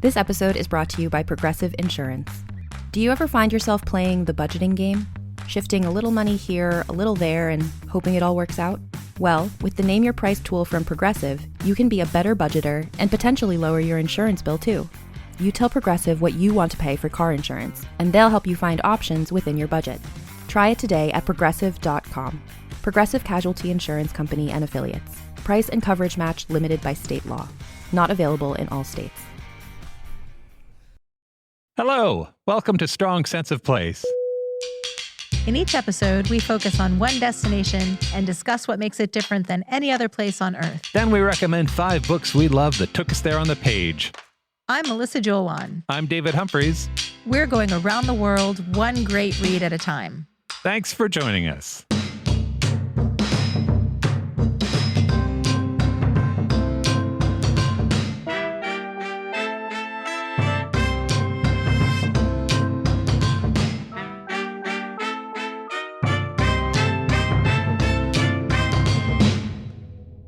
This episode is brought to you by Progressive Insurance. Do you ever find yourself playing the budgeting game? Shifting a little money here, a little there, and hoping it all works out? Well, with the Name Your Price tool from Progressive, you can be a better budgeter and potentially lower your insurance bill too. You tell Progressive what you want to pay for car insurance, and they'll help you find options within your budget. Try it today at progressive.com. Progressive Casualty Insurance Company and Affiliates. Price and coverage match limited by state law. Not available in all states. Hello, welcome to Strong Sense of Place. In each episode, we focus on one destination and discuss what makes it different than any other place on Earth. Then we recommend 5 books we love that took us there on the page. I'm Melissa Joelwan. I'm David Humphreys. We're going around the world, one great read at a time. Thanks for joining us.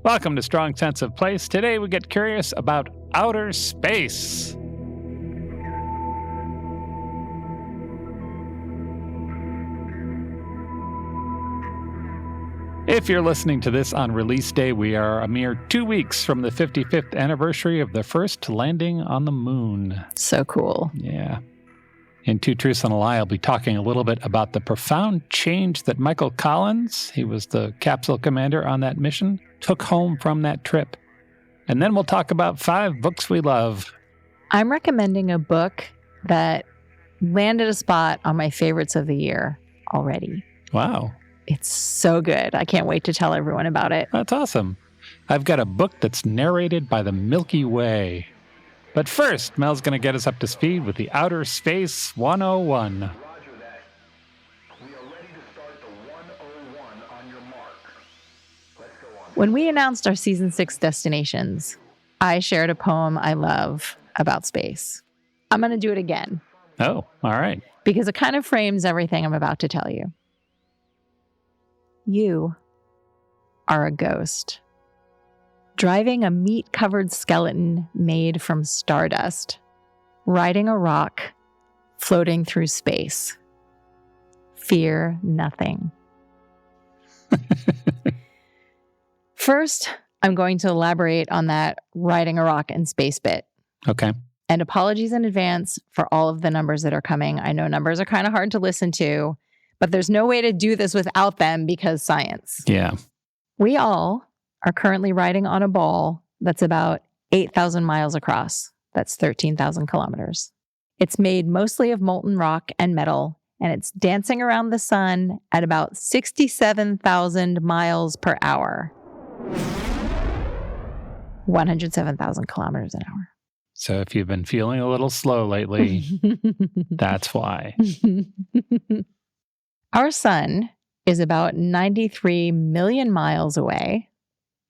Welcome to Strong Sense of Place. Today we get curious about outer space. If you're listening to this on release day, we are a mere 2 weeks from the 55th anniversary of the first landing on the moon. So cool. Yeah. In Two Truths and a Lie, I'll be talking a little bit about the profound change that Michael Collins, he was the capsule commander on that mission, took home from that trip. And then we'll talk about 5 books we love. I'm recommending a book that landed a spot on my favorites of the year already. Wow. It's so good. I can't wait to tell everyone about it. That's awesome. I've got a book that's narrated by the Milky Way. But first, Mel's going to get us up to speed with the Outer Space 101. Roger that. We are ready to start the 101 on your mark. Let's go on. When we announced our Season 6 destinations, I shared a poem I love about space. I'm going to do it again. Oh, all right. Because it kind of frames everything I'm about to tell you. You are a ghost, driving a meat-covered skeleton made from stardust, riding a rock, floating through space. Fear nothing. First, I'm going to elaborate on that riding a rock in space bit. Okay. And apologies in advance for all of the numbers that are coming. I know numbers are kind of hard to listen to, but there's no way to do this without them because science. Yeah. We all are currently riding on a ball that's about 8,000 miles across. That's 13,000 kilometers. It's made mostly of molten rock and metal, and it's dancing around the sun at about 67,000 miles per hour. 107,000 kilometers an hour. So if you've been feeling a little slow lately, that's why. Our sun is about 93 million miles away,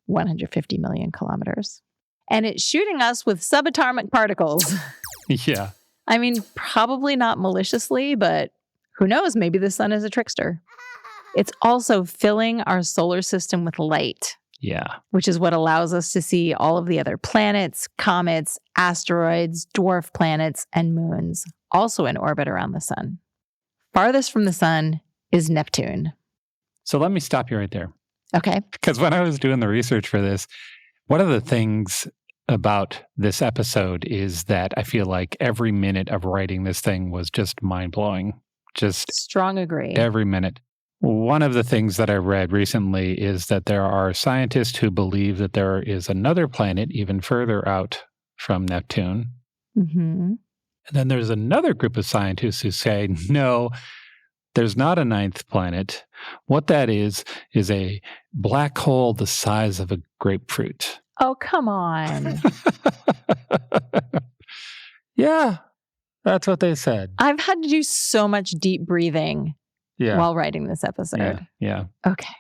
150 million kilometers, and it's shooting us with subatomic particles. Yeah. I mean, probably not maliciously, but who knows? Maybe the sun is a trickster. It's also filling our solar system with light. Yeah. Which is what allows us to see all of the other planets, comets, asteroids, dwarf planets, and moons, also in orbit around the sun. Farthest from the sun is Neptune. So let me stop you right there. Okay. Because when I was doing the research for this, one of the things about this episode is that I feel like every minute of writing this thing was just mind-blowing. Just strong agree. Every minute. One of the things that I read recently is that there are scientists who believe that there is another planet even further out from Neptune. Mm-hmm. And then there's another group of scientists who say, no, there's not a 9th planet. What that is a black hole the size of a grapefruit. Oh, come on. Yeah, that's what they said. I've had to do so much deep breathing while writing this episode. Yeah. Okay.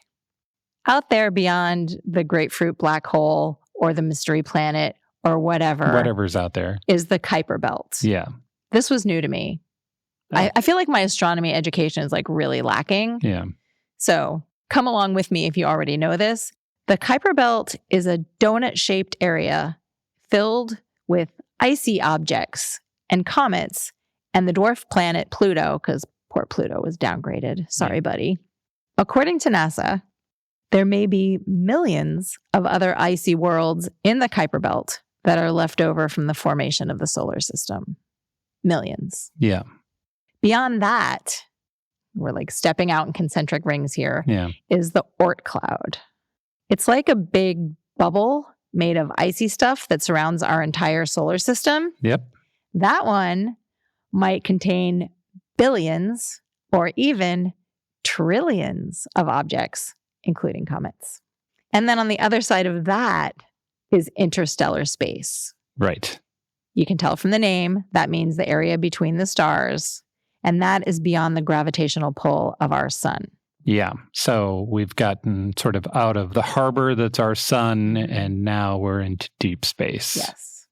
Out there beyond the grapefruit black hole or the mystery planet or whatever's out there is the Kuiper Belt. Yeah. This was new to me. Oh. I feel like my astronomy education is like really lacking. Yeah. So come along with me if you already know this. The Kuiper Belt is a donut-shaped area filled with icy objects and comets and the dwarf planet Pluto, because poor Pluto was downgraded. Sorry, buddy. According to NASA, there may be millions of other icy worlds in the Kuiper Belt that are left over from the formation of the solar system. Millions. Yeah. Beyond that, we're like stepping out in concentric rings here, is the Oort cloud. It's like a big bubble made of icy stuff that surrounds our entire solar system. Yep. That one might contain billions or even trillions of objects, including comets. And then on the other side of that is interstellar space. Right. You can tell from the name, that means the area between the stars. And that is beyond the gravitational pull of our sun. Yeah. So we've gotten sort of out of the harbor that's our sun, and now we're into deep space. Yes.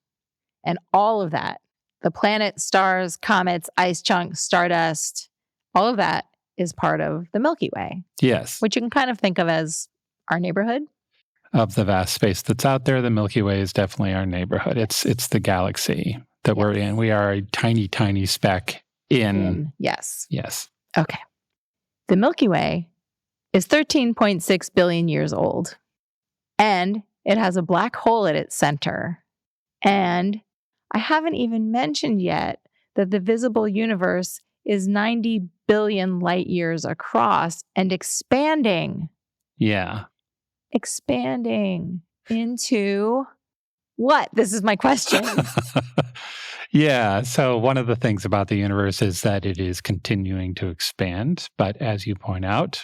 And all of that, the planets, stars, comets, ice chunks, stardust, all of that is part of the Milky Way. Yes. Which you can kind of think of as our neighborhood. Of the vast space that's out there, the Milky Way is definitely our neighborhood. It's the galaxy that we're in. We are a tiny, tiny speck in. Yes. Yes. Okay. The Milky Way is 13.6 billion years old, and it has a black hole at its center. And I haven't even mentioned yet that the visible universe is 90 billion light years across and expanding. Yeah. Expanding into what? This is my question. Yeah. So one of the things about the universe is that it is continuing to expand. But as you point out,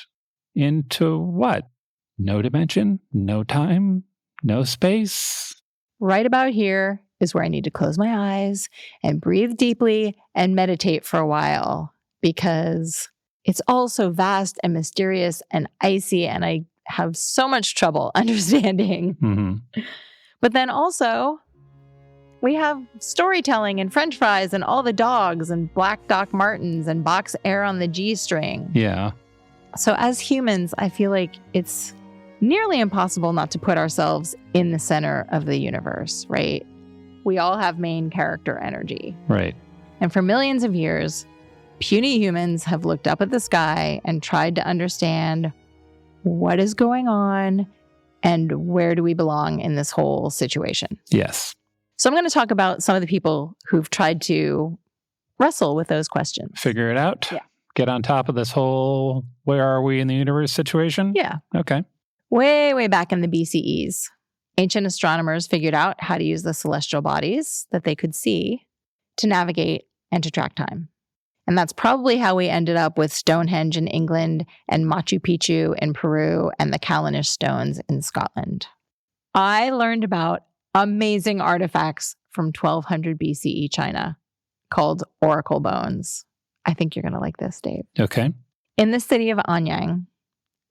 into what? No dimension, no time, no space. Right about here is where I need to close my eyes and breathe deeply and meditate for a while, because it's all so vast and mysterious and icy, and I have so much trouble understanding. Mm-hmm. But then also, we have storytelling and French fries and all the dogs and Black Doc Martens and box air on the G-string. Yeah. So as humans, I feel like it's nearly impossible not to put ourselves in the center of the universe, right? We all have main character energy. Right. And for millions of years, puny humans have looked up at the sky and tried to understand what is going on and where do we belong in this whole situation. Yes. So I'm going to talk about some of the people who've tried to wrestle with those questions. Figure it out. Yeah. Get on top of this whole where are we in the universe situation? Yeah. Okay. Way, way back in the BCEs, ancient astronomers figured out how to use the celestial bodies that they could see to navigate and to track time. And that's probably how we ended up with Stonehenge in England and Machu Picchu in Peru and the Callanish stones in Scotland. I learned about amazing artifacts from 1200 BCE China called oracle bones. I think you're going to like this, Dave. Okay. In the city of Anyang,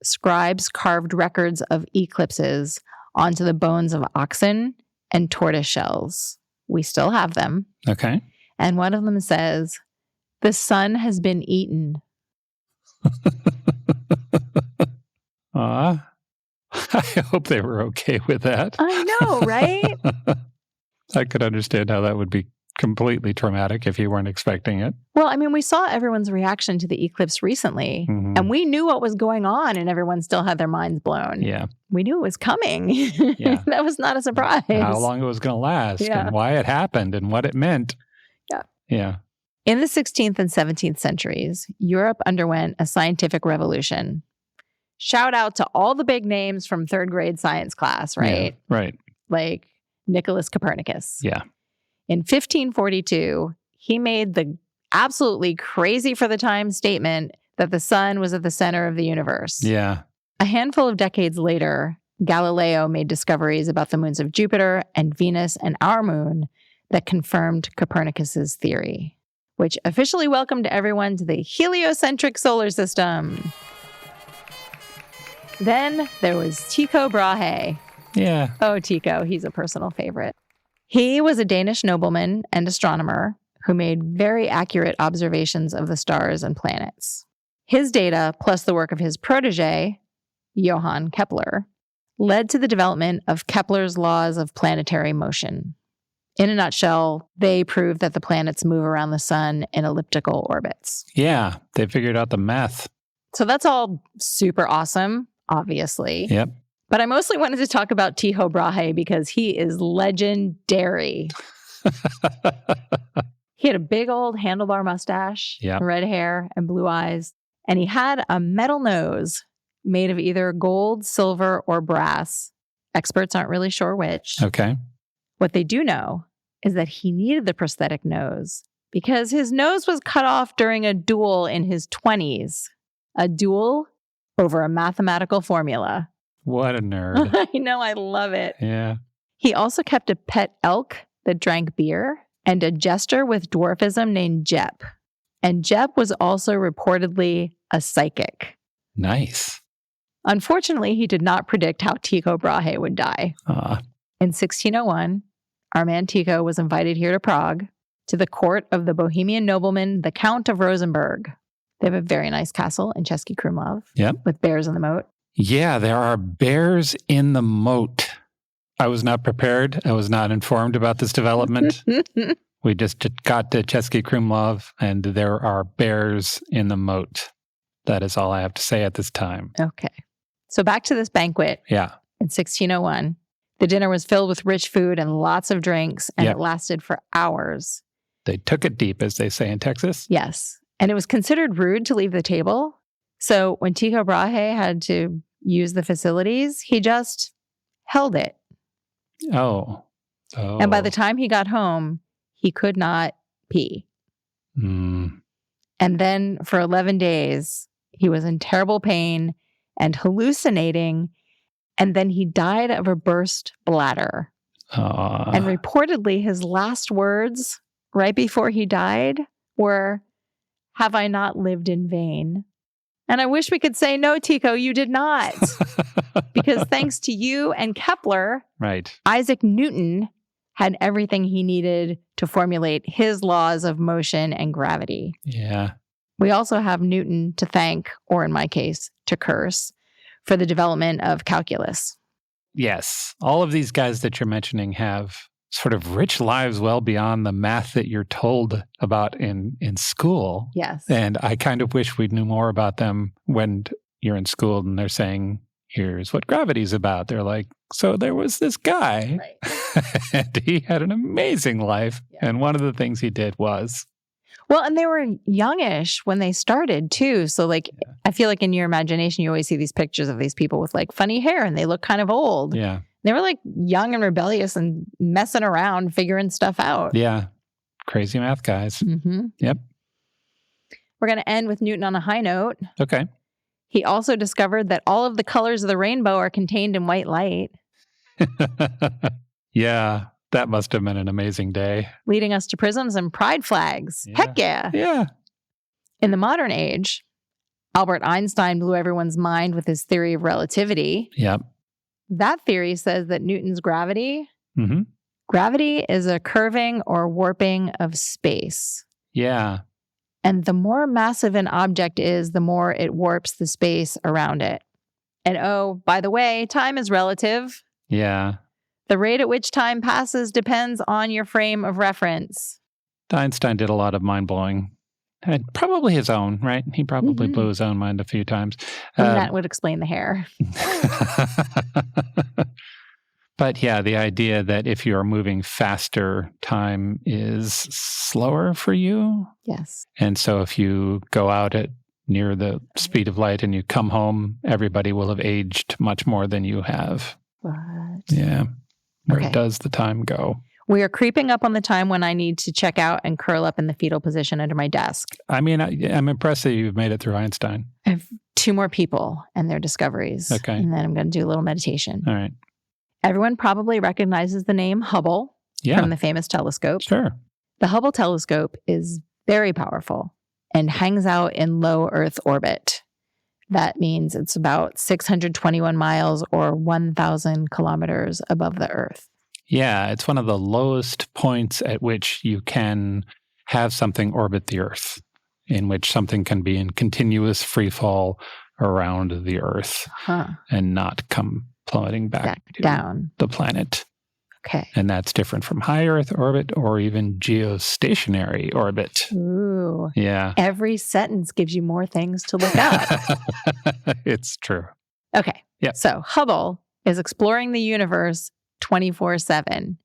scribes carved records of eclipses onto the bones of oxen and tortoise shells. We still have them. Okay. And one of them says, "The sun has been eaten." I hope they were okay with that. I know, right? I could understand how that would be completely traumatic if you weren't expecting it. Well, I mean, we saw everyone's reaction to the eclipse recently, and we knew what was going on, and everyone still had their minds blown. Yeah. We knew it was coming. Yeah. That was not a surprise. How long it was going to last and why it happened and what it meant. Yeah. Yeah. In the 16th and 17th centuries, Europe underwent a scientific revolution. Shout out to all the big names from third grade science class, right? Yeah, right. Like Nicholas Copernicus. Yeah. In 1542, he made the absolutely crazy for the time statement that the sun was at the center of the universe. Yeah. A handful of decades later, Galileo made discoveries about the moons of Jupiter and Venus and our moon that confirmed Copernicus's theory, which officially welcomed everyone to the heliocentric solar system. Then there was Tycho Brahe. Yeah. Oh, Tycho, he's a personal favorite. He was a Danish nobleman and astronomer who made very accurate observations of the stars and planets. His data, plus the work of his protege, Johann Kepler, led to the development of Kepler's laws of planetary motion. In a nutshell, they prove that the planets move around the sun in elliptical orbits. Yeah, they figured out the math. So that's all super awesome, obviously. Yep. But I mostly wanted to talk about Tycho Brahe because he is legendary. He had a big old handlebar mustache, Yep. red hair, and blue eyes. And he had a metal nose made of either gold, silver, or brass. Experts aren't really sure which. Okay. What they do know is that he needed the prosthetic nose because his nose was cut off during a duel in his 20s. A duel over a mathematical formula. What a nerd. I know, I love it. Yeah. He also kept a pet elk that drank beer and a jester with dwarfism named Jep. And Jep was also reportedly a psychic. Nice. Unfortunately, he did not predict how Tycho Brahe would die. In 1601, our man Tycho was invited here to Prague to the court of the Bohemian nobleman, the Count of Rosenberg. They have a very nice castle in Český Krumlov with bears in the moat. Yeah, there are bears in the moat. I was not prepared. I was not informed about this development. We just got to Český Krumlov, and there are bears in the moat. That is all I have to say at this time. Okay. So back to this banquet. Yeah. In 1601, the dinner was filled with rich food and lots of drinks, and it lasted for hours. They took it deep, as they say in Texas. Yes. And it was considered rude to leave the table. So when Tycho Brahe had to use the facilities, he just held it. Oh. And by the time he got home, he could not pee. Mm. And then for 11 days, he was in terrible pain and hallucinating. And then he died of a burst bladder. And reportedly, his last words right before he died were, "Have I not lived in vain?" And I wish we could say, no, Tycho, you did not. Because thanks to you and Kepler, Isaac Newton had everything he needed to formulate his laws of motion and gravity. Yeah. We also have Newton to thank, or in my case, to curse, for the development of calculus. Yes. All of these guys that you're mentioning have sort of rich lives well beyond the math that you're told about in school. Yes. And I kind of wish we knew more about them when you're in school and they're saying, here's what gravity's about. They're like, so there was this guy and he had an amazing life. Yeah. And one of the things he did was... Well, and they were youngish when they started too. So I feel like in your imagination, you always see these pictures of these people with like funny hair and they look kind of old. Yeah. They were like young and rebellious and messing around, figuring stuff out. Yeah. Crazy math guys. Mm-hmm. Yep. We're going to end with Newton on a high note. Okay. He also discovered that all of the colors of the rainbow are contained in white light. Yeah. That must have been an amazing day. Leading us to prisms and pride flags. Yeah. Heck yeah. Yeah. In the modern age, Albert Einstein blew everyone's mind with his theory of relativity. Yep. That theory says that Newton's gravity is a curving or warping of space. Yeah. And the more massive an object is, the more it warps the space around it. And oh, by the way, time is relative. Yeah. The rate at which time passes depends on your frame of reference. Einstein did a lot of mind-blowing. And probably his own, right? He probably blew his own mind a few times. And that would explain the hair. But yeah, the idea that if you are moving faster, time is slower for you. Yes. And so if you go out at near the speed of light and you come home, everybody will have aged much more than you have. What? Yeah. Where does the time go? We are creeping up on the time when I need to check out and curl up in the fetal position under my desk. I mean, I'm impressed that you've made it through Einstein. I have 2 more people and their discoveries. Okay. And then I'm going to do a little meditation. All right. Everyone probably recognizes the name Hubble from the famous telescope. Sure. The Hubble telescope is very powerful and hangs out in low Earth orbit. That means it's about 621 miles or 1,000 kilometers above the Earth. Yeah, it's one of the lowest points at which you can have something orbit the Earth, in which something can be in continuous free fall around the Earth and not come plummeting back down the planet. Okay. And that's different from high Earth orbit or even geostationary orbit. Ooh. Yeah. Every sentence gives you more things to look up. It's true. Okay. Yep. So Hubble is exploring the universe 24/7.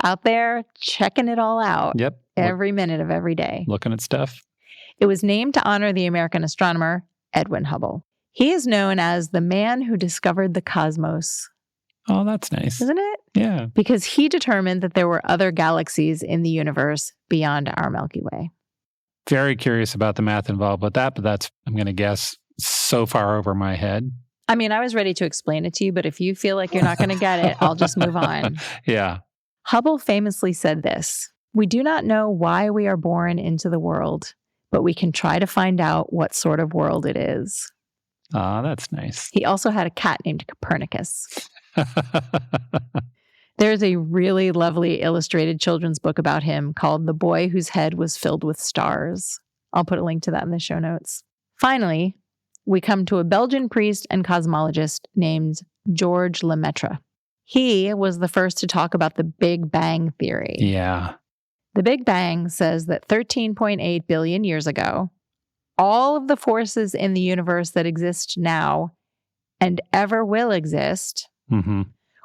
Out there checking it all out Yep. every minute of every day. Looking at stuff. It was named to honor the American astronomer Edwin Hubble. He is known as the man who discovered the cosmos. Oh, that's nice. Isn't it? Yeah. Because he determined that there were other galaxies in the universe beyond our Milky Way. Very curious about the math involved with that, but that's, I'm going to guess, so far over my head. I mean, I was ready to explain it to you, but if you feel like you're not going to get it, I'll just move on. Yeah. Hubble famously said this: "We do not know why we are born into the world, but we can try to find out what sort of world it is." Ah, that's nice. He also had a cat named Copernicus. There's a really lovely illustrated children's book about him called The Boy Whose Head Was Filled with Stars. I'll put a link to that in the show notes. Finally, we come to a Belgian priest and cosmologist named Georges Lemaitre. He was the first to talk about the Big Bang theory. Yeah. The Big Bang says that 13.8 billion years ago, all of the forces in the universe that exist now and ever will exist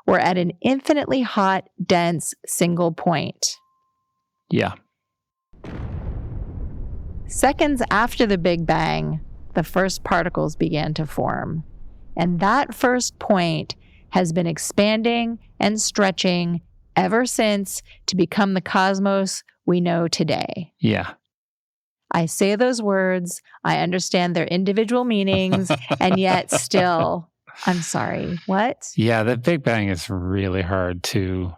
were at an infinitely hot, dense, single point. Yeah. Seconds after the Big Bang, the first particles began to form. And that first point has been expanding and stretching ever since to become the cosmos we know today. Yeah. I say those words, I understand their individual meanings, and yet still, I'm sorry, what? Yeah, the Big Bang is really hard to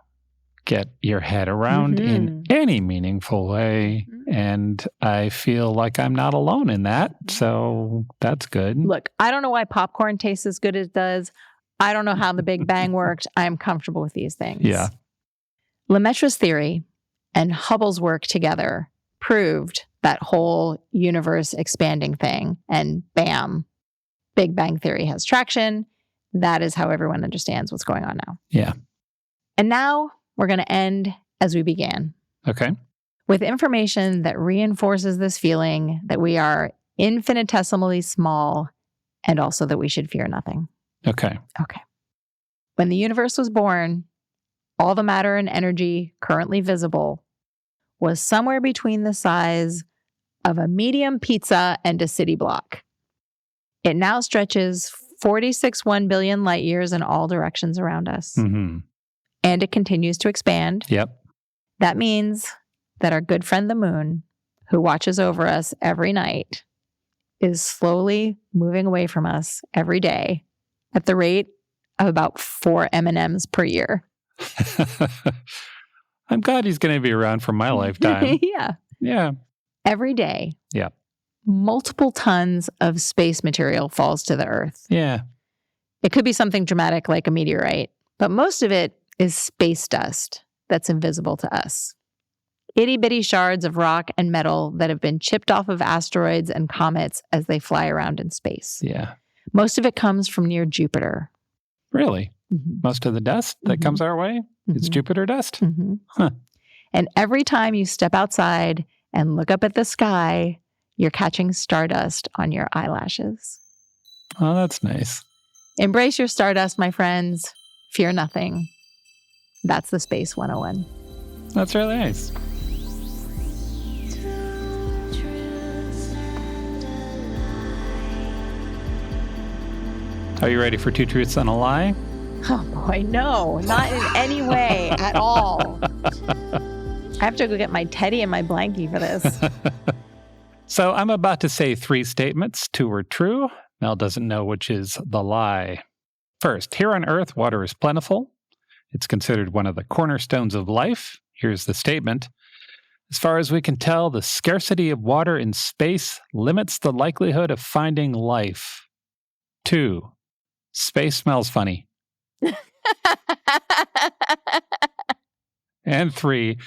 get your head around in any meaningful way. And I feel like I'm not alone in that. So that's good. Look, I don't know why popcorn tastes as good as it does. I don't know how the Big Bang worked. I'm comfortable with these things. Yeah. Lemaitre's theory and Hubble's work together proved that whole universe expanding thing. And bam, Big Bang theory has traction. That is how everyone understands what's going on now. Yeah. And now we're going to end as we began. Okay. With information that reinforces this feeling that we are infinitesimally small and also that we should fear nothing. Okay. Okay. When the universe was born, all the matter and energy currently visible was somewhere between the size of a medium pizza and a city block. It now stretches 46.1 billion light years in all directions around us. And it continues to expand. Yep. That means that our good friend the moon, who watches over us every night, is slowly moving away from us every day at the rate of about 4 M&Ms per year. I'm glad he's going to be around for my lifetime. Yeah. Yeah. Every day. Yeah. Multiple tons of space material falls to the Earth. Yeah. It could be something dramatic like a meteorite, but most of it is space dust that's invisible to us. Itty-bitty shards of rock and metal that have been chipped off of asteroids and comets as they fly around in space. Yeah. Most of it comes from near Jupiter. Really? Most of the dust that comes our way is Jupiter dust? Huh. And every time you step outside and look up at the sky, you're catching stardust on your eyelashes. Oh, that's nice. Embrace your stardust, my friends. Fear nothing. That's the Space 101. That's really nice. Are you ready for Two Truths and a Lie? Oh boy, no, not in any way at all. I have to go get my teddy and my blankie for this. So I'm about to say 3 statements. 2 are true. Mel doesn't know which is the lie. First, here on Earth, water is plentiful. It's considered one of the cornerstones of life. Here's the statement. As far as we can tell, the scarcity of water in space limits the likelihood of finding life. 2, space smells funny. And 3,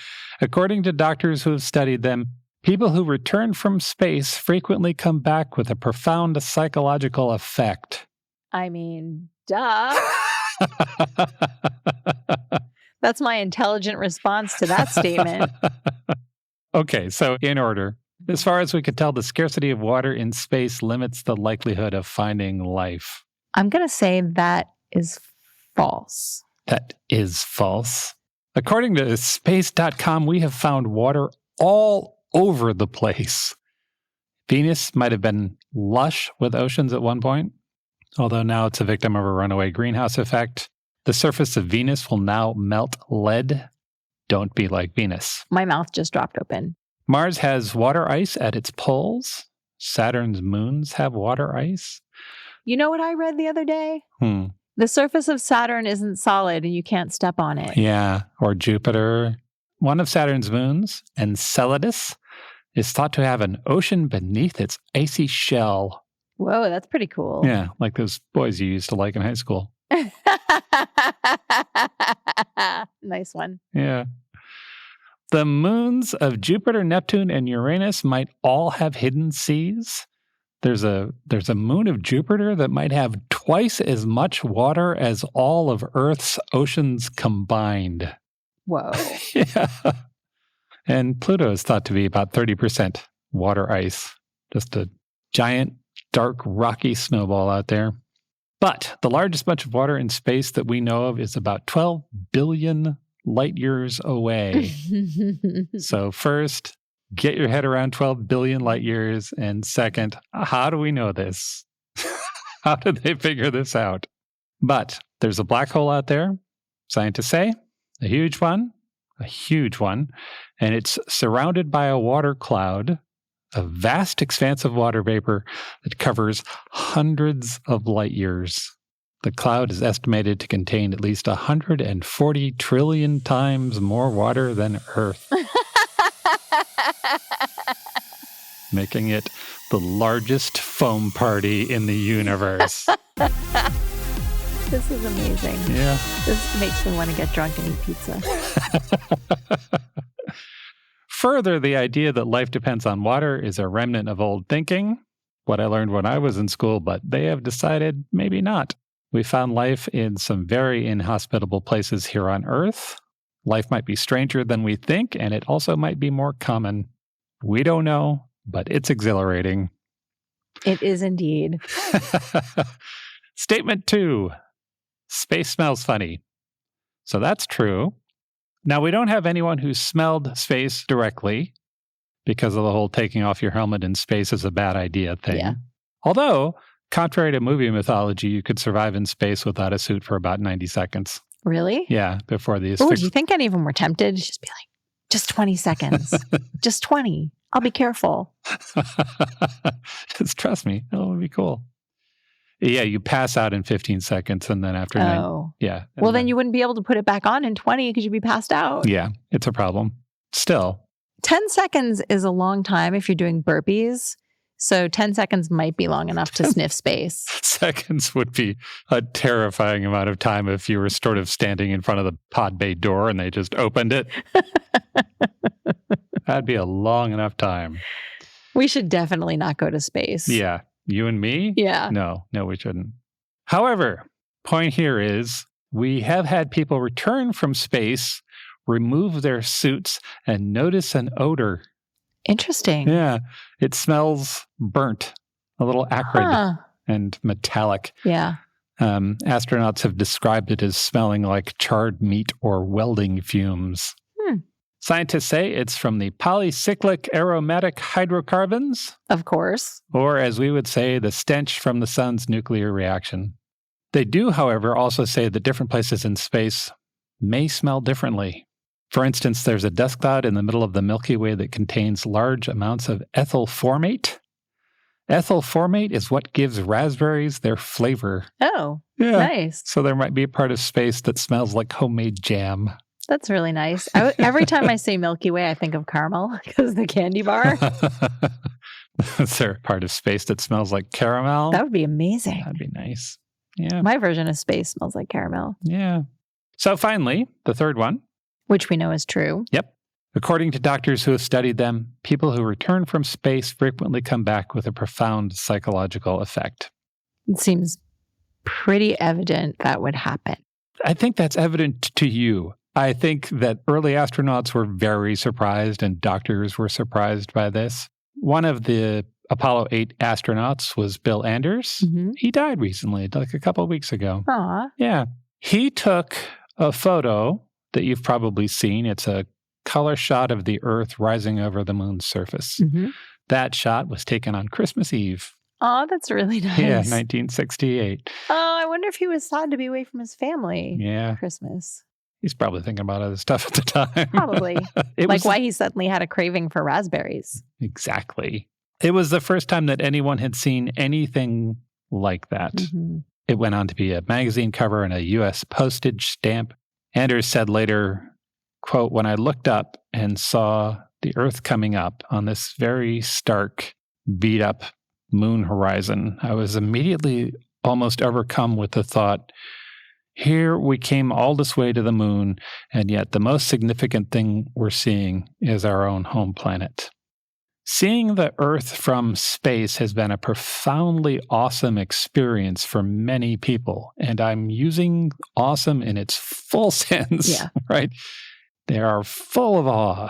according to doctors who have studied them, people who return from space frequently come back with a profound psychological effect. I mean, duh. That's my intelligent response to that statement. Okay, so in order. As far as we could tell, the scarcity of water in space limits the likelihood of finding life. I'm going to say that is false. That is false. According to space.com, we have found water all over the place. Venus might have been lush with oceans at one point, although now it's a victim of a runaway greenhouse effect. The surface of Venus will now melt lead. Don't be like Venus. My mouth just dropped open. Mars has water ice at its poles. Saturn's moons have water ice. You know what I read the other day? The surface of Saturn isn't solid and you can't step on it. Yeah, or Jupiter. One of Saturn's moons, Enceladus, is thought to have an ocean beneath its icy shell. Whoa, that's pretty cool. Yeah, like those boys you used to like in high school. Nice one. Yeah. The moons of Jupiter, Neptune, and Uranus might all have hidden seas. There's a moon of Jupiter that might have twice as much water as all of Earth's oceans combined. Whoa. Yeah. And Pluto is thought to be about 30% water ice. Just a giant, dark, rocky snowball out there. But the largest bunch of water in space that we know of is about 12 billion light years away. So first, get your head around 12 billion light years. And second, how do we know this? How did they figure this out? But there's a black hole out there, scientists say, a huge one, and it's surrounded by a water cloud, a vast expanse of water vapor that covers hundreds of light years. The cloud is estimated to contain at least 140 trillion times more water than Earth, making it the largest foam party in the universe. This is amazing. Yeah. This makes me want to get drunk and eat pizza. Further, the idea that life depends on water is a remnant of old thinking, what I learned when I was in school, but they have decided maybe not. We found life in some very inhospitable places here on Earth. Life might be stranger than we think, and it also might be more common. We don't know, but it's exhilarating. It is indeed. Statement 2. Space smells funny. So that's true. Now, we don't have anyone who smelled space directly because of the whole taking off your helmet in space is a bad idea thing. Yeah. Although, contrary to movie mythology, you could survive in space without a suit for about 90 seconds. Really? Yeah, before the Oh, do you think any of them were tempted to just be like, just 20 seconds, just 20. I'll be careful. Just trust me, it would be cool. Yeah, you pass out in 15 seconds and then after yeah. Well, then you wouldn't be able to put it back on in 20 because you'd be passed out. Yeah, it's a problem. Still. 10 seconds is a long time if you're doing burpees. So 10 seconds might be long enough to sniff space. Seconds would be a terrifying amount of time if you were sort of standing in front of the pod bay door and they just opened it. That'd be a long enough time. We should definitely not go to space. Yeah. You and me? Yeah. No, we shouldn't. However, point here is we have had people return from space, remove their suits, and notice an odor. Interesting. Yeah. It smells burnt, a little acrid and metallic. Yeah. Astronauts have described it as smelling like charred meat or welding fumes. Scientists say it's from the polycyclic aromatic hydrocarbons. Of course. Or, as we would say, the stench from the sun's nuclear reaction. They do, however, also say that different places in space may smell differently. For instance, there's a dust cloud in the middle of the Milky Way that contains large amounts of ethyl formate. Ethyl formate is what gives raspberries their flavor. Oh, yeah. Nice. So there might be a part of space that smells like homemade jam. That's really nice. Every time I say Milky Way, I think of caramel because the candy bar. Is there a part of space that smells like caramel? That would be amazing. That'd be nice. Yeah. My version of space smells like caramel. Yeah. So finally, the third one. Which we know is true. Yep. According to doctors who have studied them, people who return from space frequently come back with a profound psychological effect. It seems pretty evident that would happen. I think that's evident to you. I think that early astronauts were very surprised and doctors were surprised by this. One of the Apollo 8 astronauts was Bill Anders. Mhm. He died recently, like a couple of weeks ago. Aw. Yeah. He took a photo that you've probably seen. It's a color shot of the Earth rising over the moon's surface. Mm-hmm. That shot was taken on Christmas Eve. Oh, that's really nice. Yeah, 1968. Oh, I wonder if he was sad to be away from his family. Yeah. Christmas. He's probably thinking about other stuff at the time. Probably. It Like was- why he suddenly had a craving for raspberries. Exactly. It was the first time that anyone had seen anything like that. Mm-hmm. It went on to be a magazine cover and a U.S. postage stamp. Anders said later, quote, "When I looked up and saw the Earth coming up on this very stark, beat-up moon horizon, I was immediately almost overcome with the thought, here we came all this way to the moon, and yet the most significant thing we're seeing is our own home planet. Seeing the Earth from space has been a profoundly awesome experience for many people, and I'm using awesome in its full sense, Yeah. right? They are full of awe.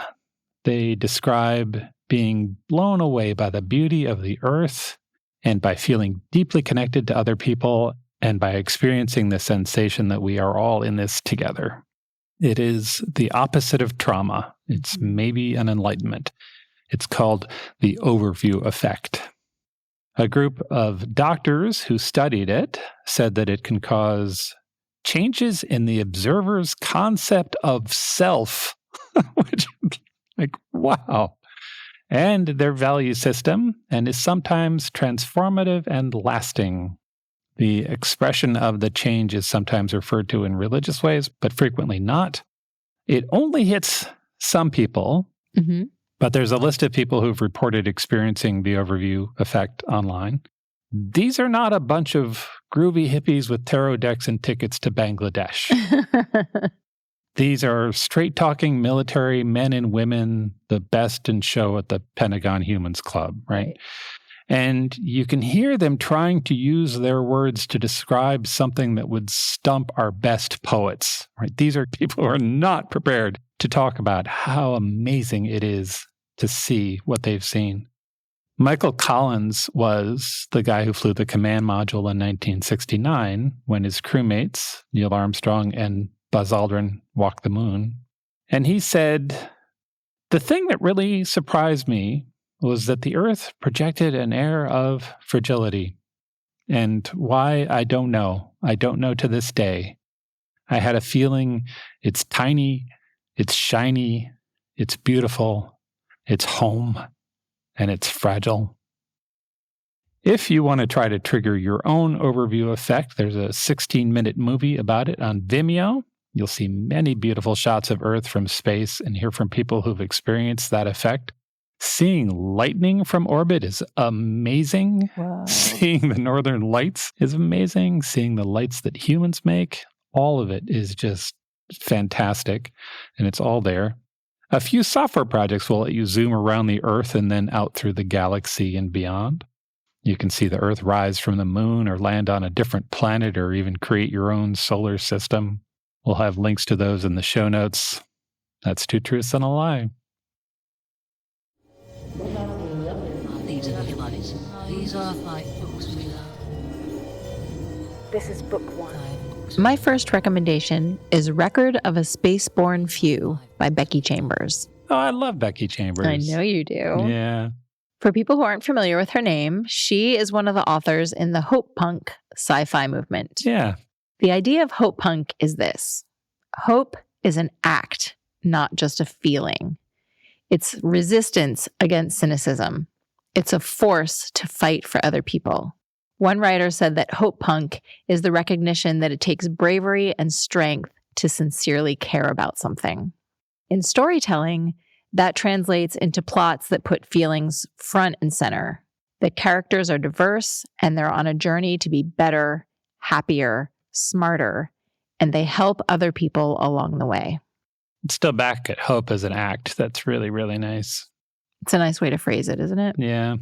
They describe being blown away by the beauty of the Earth and by feeling deeply connected to other people and by experiencing the sensation that we are all in this together. It is the opposite of trauma. It's maybe an enlightenment. It's called the overview effect. A group of doctors who studied it said that it can cause changes in the observer's concept of self, which, like, wow, and their value system, and is sometimes transformative and lasting. The expression of the change is sometimes referred to in religious ways, but frequently not. It only hits some people, Mm-hmm. but there's a list of people who've reported experiencing the overview effect online. These are not a bunch of groovy hippies with tarot decks and tickets to Bangladesh. These are straight-talking military men and women, the best in show at the Pentagon Humans Club, right? And you can hear them trying to use their words to describe something that would stump our best poets, right? These are people who are not prepared to talk about how amazing it is to see what they've seen. Michael Collins was the guy who flew the command module in 1969 when his crewmates, Neil Armstrong and Buzz Aldrin, walked the moon. And he said, the thing that really surprised me was that the Earth projected an air of fragility. And why, I don't know. I don't know to this day. I had a feeling it's tiny, it's shiny, it's beautiful, it's home, and it's fragile. If you want to try to trigger your own overview effect, there's a 16-minute movie about it on Vimeo. You'll see many beautiful shots of Earth from space and hear from people who've experienced that effect. Seeing lightning from orbit is amazing. Wow. Seeing the northern lights is amazing. Seeing the lights that humans make, all of it is just fantastic. And it's all there. A few software projects will let you zoom around the Earth and then out through the galaxy and beyond. You can see the Earth rise from the moon or land on a different planet or even create your own solar system. We'll have links to those in the show notes. That's Two Truths and a Lie. These are the bodies. These are 5 books. This is book 1. My first recommendation is Record of a Spaceborne Few by Becky Chambers. Oh, I love Becky Chambers. I know you do. Yeah. For people who aren't familiar with her name, she is one of the authors in the hope punk sci-fi movement. Yeah. The idea of hope punk is this. Hope is an act, not just a feeling. It's resistance against cynicism. It's a force to fight for other people. One writer said that hope punk is the recognition that it takes bravery and strength to sincerely care about something. In storytelling, that translates into plots that put feelings front and center. The characters are diverse and they're on a journey to be better, happier, smarter, and they help other people along the way. It's still back at hope as an act. That's really, really nice. It's a nice way to phrase it, isn't it? Yeah.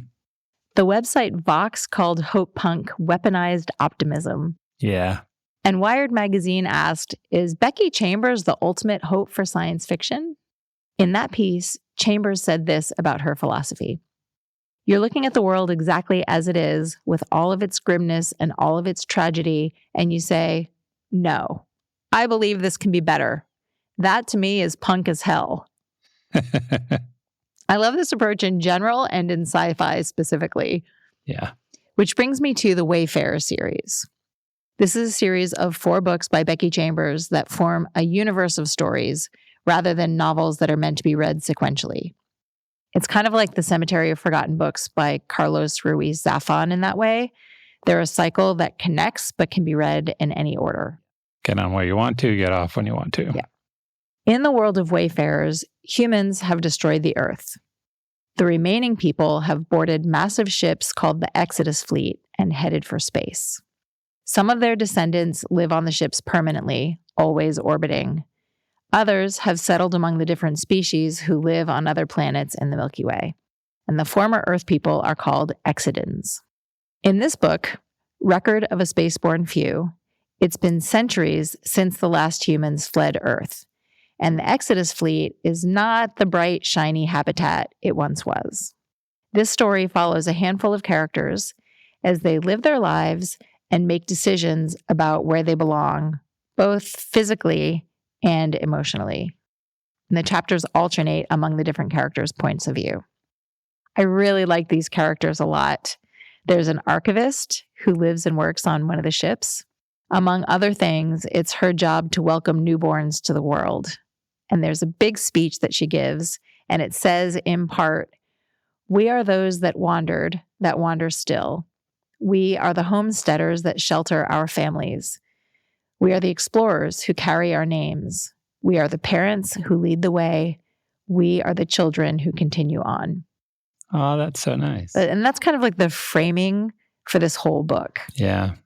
The website Vox called hope punk weaponized optimism. Yeah. And Wired magazine asked, is Becky Chambers the ultimate hope for science fiction? In that piece, Chambers said this about her philosophy. You're looking at the world exactly as it is, with all of its grimness and all of its tragedy, and you say, no, I believe this can be better. That to me is punk as hell. I love this approach in general and in sci-fi specifically. Yeah. Which brings me to the Wayfarer series. This is a series of 4 books by Becky Chambers that form a universe of stories rather than novels that are meant to be read sequentially. It's kind of like the Cemetery of Forgotten Books by Carlos Ruiz Zafón in that way. They're a cycle that connects but can be read in any order. Get on where you want to, get off when you want to. Yeah. In the world of Wayfarers, humans have destroyed the Earth. The remaining people have boarded massive ships called the Exodus Fleet and headed for space. Some of their descendants live on the ships permanently, always orbiting. Others have settled among the different species who live on other planets in the Milky Way. And the former Earth people are called Exodans. In this book, Record of a Spaceborne Few, it's been centuries since the last humans fled Earth. And the Exodus Fleet is not the bright, shiny habitat it once was. This story follows a handful of characters as they live their lives and make decisions about where they belong, both physically and emotionally. And the chapters alternate among the different characters' points of view. I really like these characters a lot. There's an archivist who lives and works on one of the ships. Among other things, it's her job to welcome newborns to the world. And there's a big speech that she gives, and it says in part, "We are those that wandered, that wander still. We are the homesteaders that shelter our families. We are the explorers who carry our names. We are the parents who lead the way. We are the children who continue on." Oh, that's so nice. And that's kind of like the framing for this whole book. Yeah.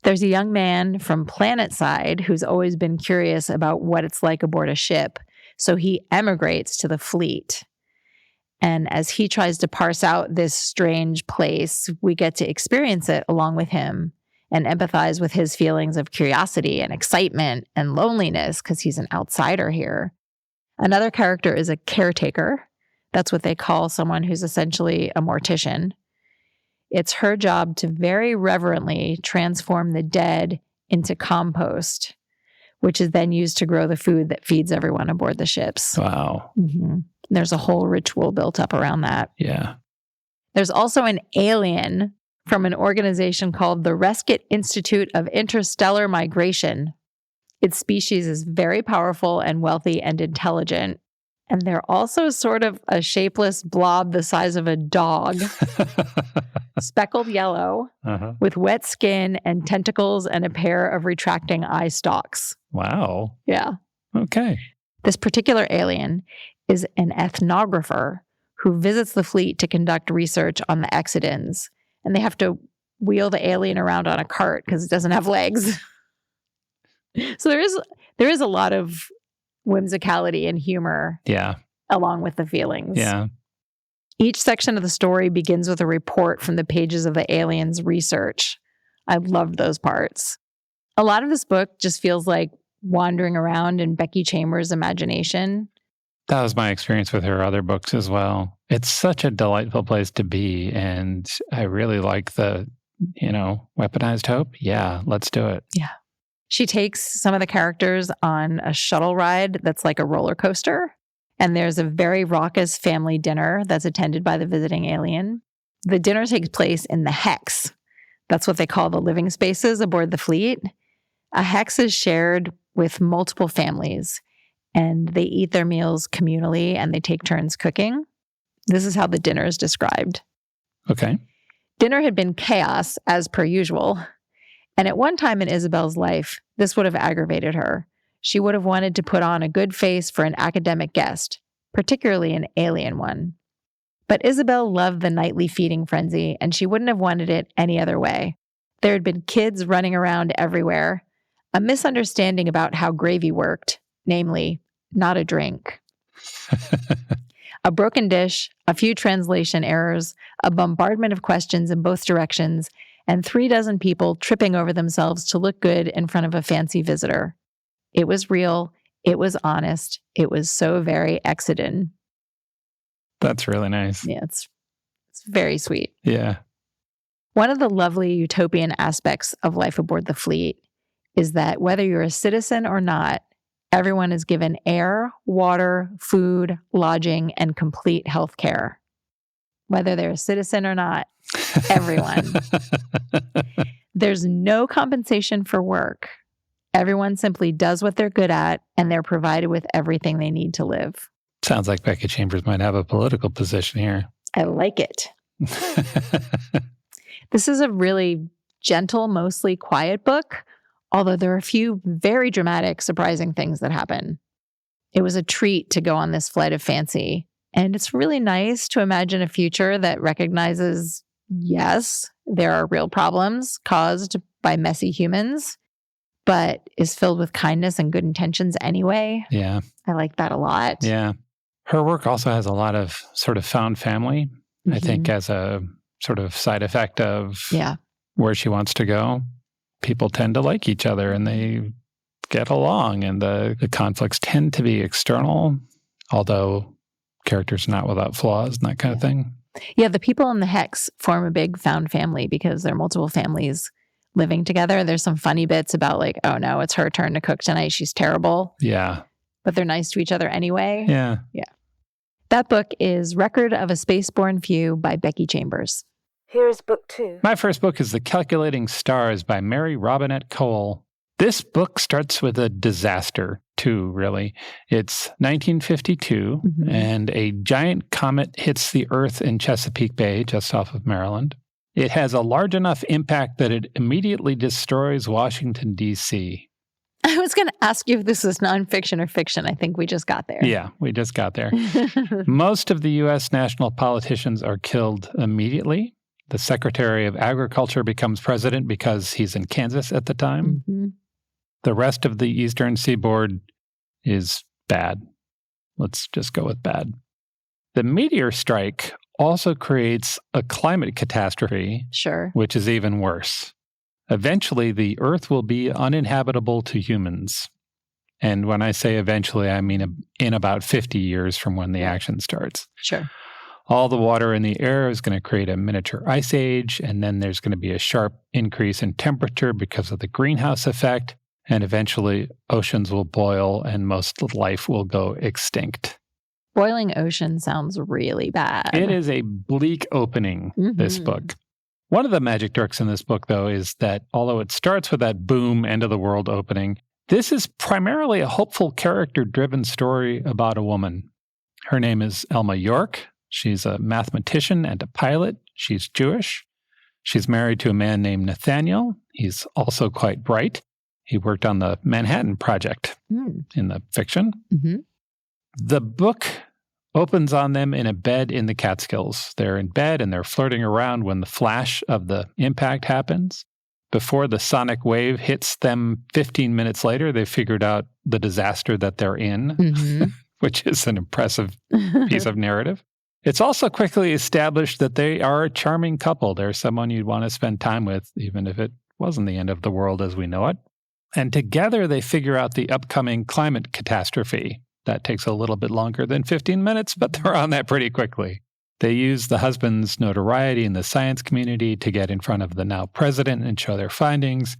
There's a young man from Planetside who's always been curious about what it's like aboard a ship, so he emigrates to the fleet. And as he tries to parse out this strange place, we get to experience it along with him and empathize with his feelings of curiosity and excitement and loneliness because he's an outsider here. Another character is a caretaker. That's what they call someone who's essentially a mortician. It's her job to very reverently transform the dead into compost, which is then used to grow the food that feeds everyone aboard the ships. Wow. Mm-hmm. There's a whole ritual built up around that. Yeah. There's also an alien from an organization called the Rescue Institute of Interstellar Migration. Its species is very powerful and wealthy and intelligent. And they're also sort of a shapeless blob the size of a dog, speckled yellow, with wet skin and tentacles and a pair of retracting eye stalks. Wow. Yeah. Okay. This particular alien is an ethnographer who visits the fleet to conduct research on the Exodans. And they have to wheel the alien around on a cart because it doesn't have legs. So there is a lot of whimsicality and humor along with the feelings. Yeah. Each section of the story begins with a report from the pages of the alien's research. I loved those parts. A lot of this book just feels like wandering around in Becky Chambers' imagination. That was my experience with her other books as well. It's such a delightful place to be. And I really like the, weaponized hope. Yeah, let's do it. Yeah. She takes some of the characters on a shuttle ride that's like a roller coaster. And there's a very raucous family dinner that's attended by the visiting alien. The dinner takes place in the hex. That's what they call the living spaces aboard the fleet. A hex is shared with multiple families, and they eat their meals communally and they take turns cooking. This is how the dinner is described. Okay. Dinner had been chaos, as per usual. And at one time in Isabel's life, this would have aggravated her. She would have wanted to put on a good face for an academic guest, particularly an alien one. But Isabel loved the nightly feeding frenzy, and she wouldn't have wanted it any other way. There had been kids running around everywhere, a misunderstanding about how gravy worked, namely, not a drink. A broken dish, a few translation errors, a bombardment of questions in both directions, and 36 people tripping over themselves to look good in front of a fancy visitor. It was real. It was honest. It was so very Exodin. That's really nice. Yeah, it's very sweet. Yeah. One of the lovely utopian aspects of life aboard the fleet is that whether you're a citizen or not, everyone is given air, water, food, lodging, and complete health care. Whether they're a citizen or not, everyone. There's no compensation for work. Everyone simply does what they're good at, and they're provided with everything they need to live. Sounds like Becky Chambers might have a political position here. I like it. This is a really gentle, mostly quiet book, although there are a few very dramatic, surprising things that happen. It was a treat to go on this flight of fancy, and it's really nice to imagine a future that recognizes, yes, there are real problems caused by messy humans, but is filled with kindness and good intentions anyway. Yeah. I like that a lot. Yeah. Her work also has a lot of sort of found family, I think, as a sort of side effect of where she wants to go. People tend to like each other and they get along, and the conflicts tend to be external, although characters are not without flaws and that kind of thing. Yeah, the people in the Hex form a big found family because there are multiple families living together. There's some funny bits about like, oh no, it's her turn to cook tonight. She's terrible. Yeah. But they're nice to each other anyway. Yeah. Yeah. That book is Record of a Spaceborne Few by Becky Chambers. Here's book 2. My first book is The Calculating Stars by Mary Robinette Cole. This book starts with a disaster, too, really. It's 1952, and a giant comet hits the Earth in Chesapeake Bay, just off of Maryland. It has a large enough impact that it immediately destroys Washington, D.C. I was going to ask you if this is nonfiction or fiction. I think we just got there. Yeah, we just got there. Most of the U.S. national politicians are killed immediately. The Secretary of Agriculture becomes president because he's in Kansas at the time. The rest of the Eastern Seaboard is bad. Let's just go with bad. The meteor strike also creates a climate catastrophe, which is even worse. Eventually, the Earth will be uninhabitable to humans. And when I say eventually, I mean in about 50 years from when the action starts. All the water in the air is going to create a miniature ice age, and then there's going to be a sharp increase in temperature because of the greenhouse effect, and eventually oceans will boil and most life will go extinct. Boiling ocean sounds really bad. It is a bleak opening, this book. One of the magic tricks in this book, though, is that although it starts with that boom, end of the world opening, this is primarily a hopeful character-driven story about a woman. Her name is Elma York. She's a mathematician and a pilot. She's Jewish. She's married to a man named Nathaniel. He's also quite bright. He worked on the Manhattan Project in the fiction. The book opens on them in a bed in the Catskills. They're in bed and they're flirting around when the flash of the impact happens. Before the sonic wave hits them 15 minutes later, they figured out the disaster that they're in, which is an impressive piece of narrative. It's also quickly established that they are a charming couple. They're someone you'd want to spend time with, even if it wasn't the end of the world as we know it. And together they figure out the upcoming climate catastrophe. That takes a little bit longer than 15 minutes, but they're on that pretty quickly. They use the husband's notoriety in the science community to get in front of the now president and show their findings.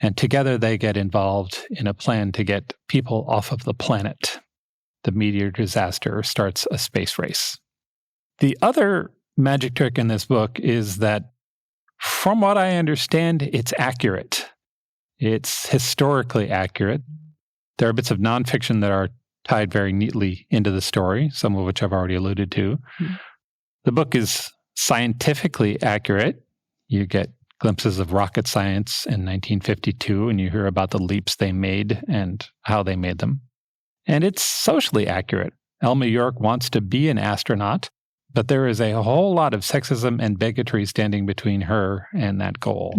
And together they get involved in a plan to get people off of the planet. The meteor disaster starts a space race. The other magic trick in this book is that, from what I understand, it's accurate. It's historically accurate. There are bits of nonfiction that are tied very neatly into the story, some of which I've already alluded to. The book is scientifically accurate. You get glimpses of rocket science in 1952, and you hear about the leaps they made and how they made them. And it's socially accurate. Elma York wants to be an astronaut, but there is a whole lot of sexism and bigotry standing between her and that goal.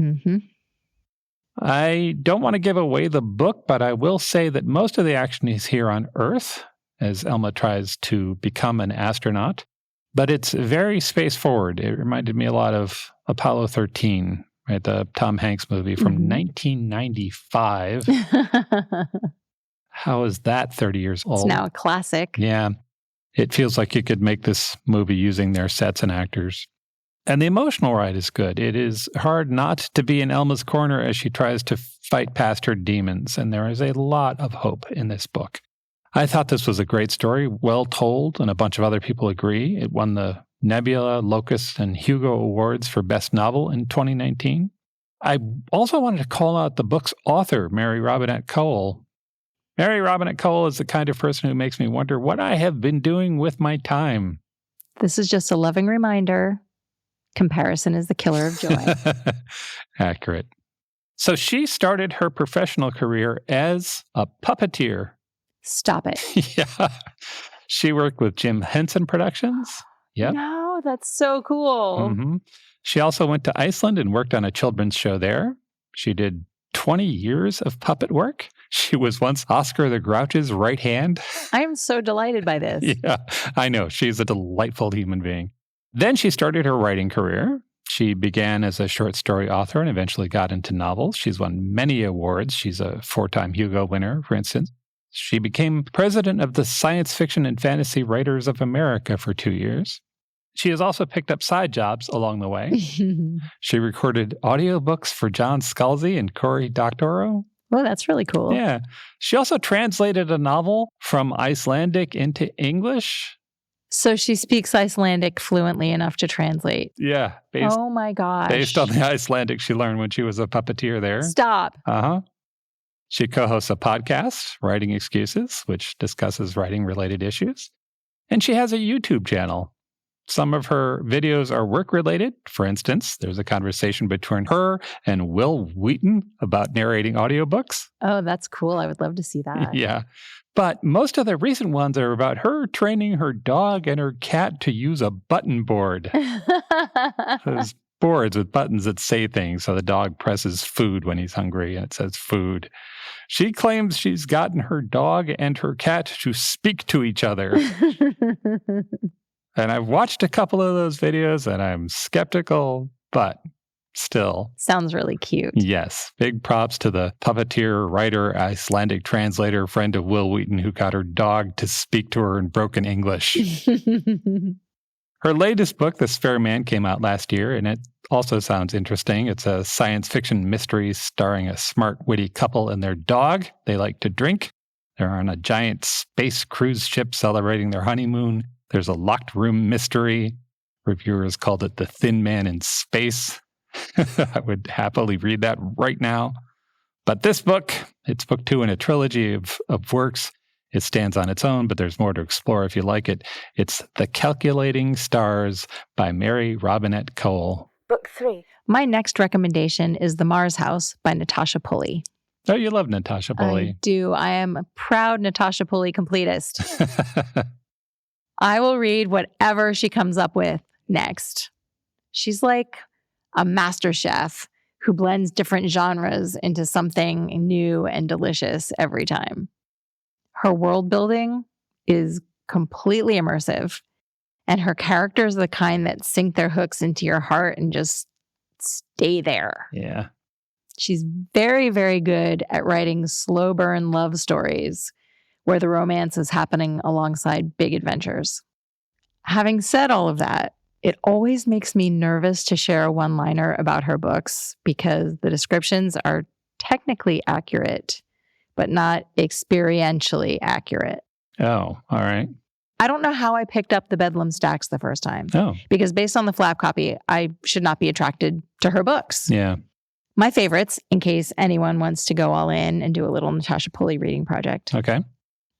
I don't want to give away the book, but I will say that most of the action is here on Earth, as Elma tries to become an astronaut. But it's very space forward. It reminded me a lot of Apollo 13 right? The Tom Hanks movie from 1995. How is that 30 years old? It's now a classic. Yeah. It feels like you could make this movie using their sets and actors. And the emotional ride is good. It is hard not to be in Elma's corner as she tries to fight past her demons, and there is a lot of hope in this book. I thought this was a great story, well told, and a bunch of other people agree. It won the Nebula, Locust, and Hugo Awards for Best Novel in 2019. I also wanted to call out the book's author, Mary Robinette Kowal. Mary Robinette Kowal is the kind of person who makes me wonder what I have been doing with my time. This is just a loving reminder. Comparison is the killer of joy. Accurate. So she started her professional career as a puppeteer. Stop it. Yeah. She worked with Jim Henson Productions. Yep. No, that's so cool. Mm-hmm. She also went to Iceland and worked on a children's show there. She did 20 years of puppet work. She was once Oscar the Grouch's right hand. I am so delighted by this. Yeah, I know. She's a delightful human being. Then she started her writing career. She began as a short story author and eventually got into novels. She's won many awards. She's a 4-time Hugo winner, for instance. She became president of the Science Fiction and Fantasy Writers of America for 2 years. She has also picked up side jobs along the way. She recorded audiobooks for John Scalzi and Cory Doctorow. Oh, that's really cool. Yeah. She also translated a novel from Icelandic into English. So she speaks Icelandic fluently enough to translate. Yeah. Oh my gosh. Based on the Icelandic she learned when she was a puppeteer there. Stop. Uh-huh. She co-hosts a podcast, Writing Excuses, which discusses writing-related issues. And she has a YouTube channel. Some of her videos are work-related. For instance, there's a conversation between her and Will Wheaton about narrating audiobooks. Oh, that's cool. I would love to see that. Yeah. But most of the recent ones are about her training her dog and her cat to use a button board. Those boards with buttons that say things. So the dog presses food when he's hungry and it says food. She claims she's gotten her dog and her cat to speak to each other. And I've watched a couple of those videos and I'm skeptical, but still. Sounds really cute. Yes. Big props to the puppeteer, writer, Icelandic translator, friend of Will Wheaton, who got her dog to speak to her in broken English. Her latest book, The Spare Man, came out last year, and it also sounds interesting. It's a science fiction mystery starring a smart, witty couple and their dog. They like to drink. They're on a giant space cruise ship celebrating their honeymoon. There's a locked room mystery. Reviewers called it The Thin Man in Space. I would happily read that right now. But this book, it's book 2 in a trilogy of works. It stands on its own, but there's more to explore if you like it. It's The Calculating Stars by Mary Robinette Kowal. Book 3. My next recommendation is The Mars House by Natasha Pulley. Oh, you love Natasha Pulley. I do. I am a proud Natasha Pulley completist. I will read whatever she comes up with next. She's like a master chef who blends different genres into something new and delicious every time. Her world building is completely immersive, and her characters are the kind that sink their hooks into your heart and just stay there. Yeah. She's very, very good at writing slow burn love stories where the romance is happening alongside big adventures. Having said all of that, it always makes me nervous to share a one-liner about her books because the descriptions are technically accurate, but not experientially accurate. Oh, all right. I don't know how I picked up the Bedlam Stacks the first time. Oh. Because based on the flap copy, I should not be attracted to her books. Yeah. My favorites, in case anyone wants to go all in and do a little Natasha Pulley reading project. Okay.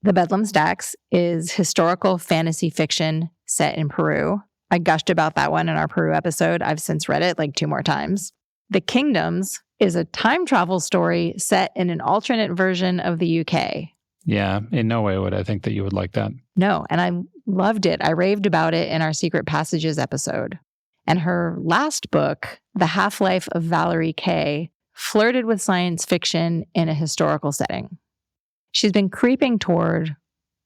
The Bedlam Stacks is historical fantasy fiction set in Peru. I gushed about that one in our Peru episode. I've since read it like 2 more times. The Kingdoms is a time travel story set in an alternate version of the UK. Yeah, in no way would I think that you would like that. No, and I loved it. I raved about it in our Secret Passages episode. And her last book, The Half-Life of Valerie Kay, flirted with science fiction in a historical setting. She's been creeping toward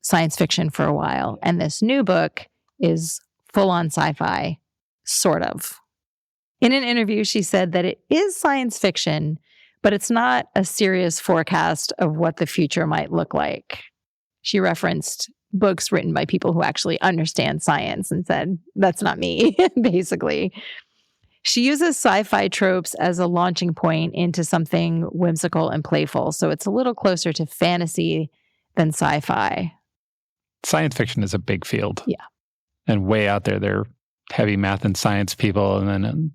science fiction for a while, and this new book is full-on sci-fi, sort of. In an interview, she said that it is science fiction, but it's not a serious forecast of what the future might look like. She referenced books written by people who actually understand science and said, that's not me, basically. She uses sci-fi tropes as a launching point into something whimsical and playful, so it's a little closer to fantasy than sci-fi. Science fiction is a big field. Yeah. And way out there, they're heavy math and science people, and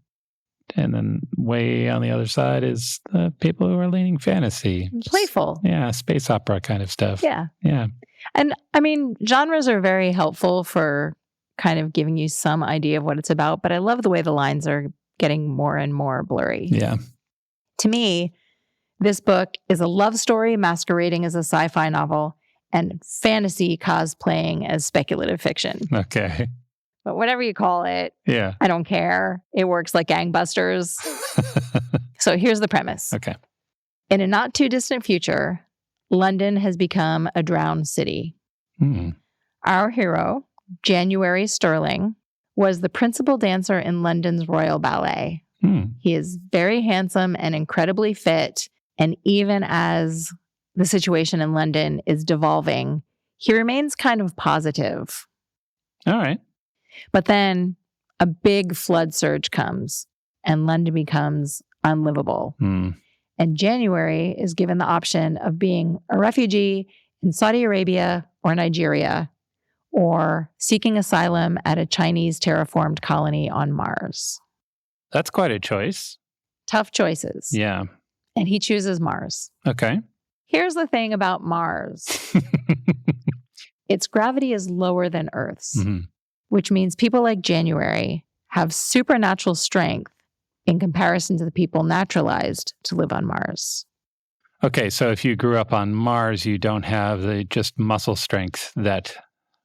then way on the other side is the people who are leaning fantasy. Playful. Yeah, space opera kind of stuff. Yeah. Yeah. And I mean, genres are very helpful for kind of giving you some idea of what it's about, but I love the way the lines are getting more and more blurry. Yeah. To me, this book is a love story masquerading as a sci-fi novel and fantasy cosplaying as speculative fiction. Okay. But whatever you call it, Yeah. I don't care. It works like gangbusters. So here's the premise. Okay. In a not too distant future, London has become a drowned city. Our hero, January Sterling, was the principal dancer in London's Royal Ballet. He is very handsome and incredibly fit. And even as the situation in London is devolving, he remains kind of positive. All right. But then a big flood surge comes and London becomes unlivable. And January is given the option of being a refugee in Saudi Arabia or Nigeria, or seeking asylum at a Chinese terraformed colony on Mars. That's quite a choice. Tough choices. Yeah. And he chooses Mars. Okay. Here's the thing about Mars. Its gravity is lower than Earth's, which means people like January have supernatural strength in comparison to the people naturalized to live on Mars. Okay, so if you grew up on Mars, you don't have the just muscle strength that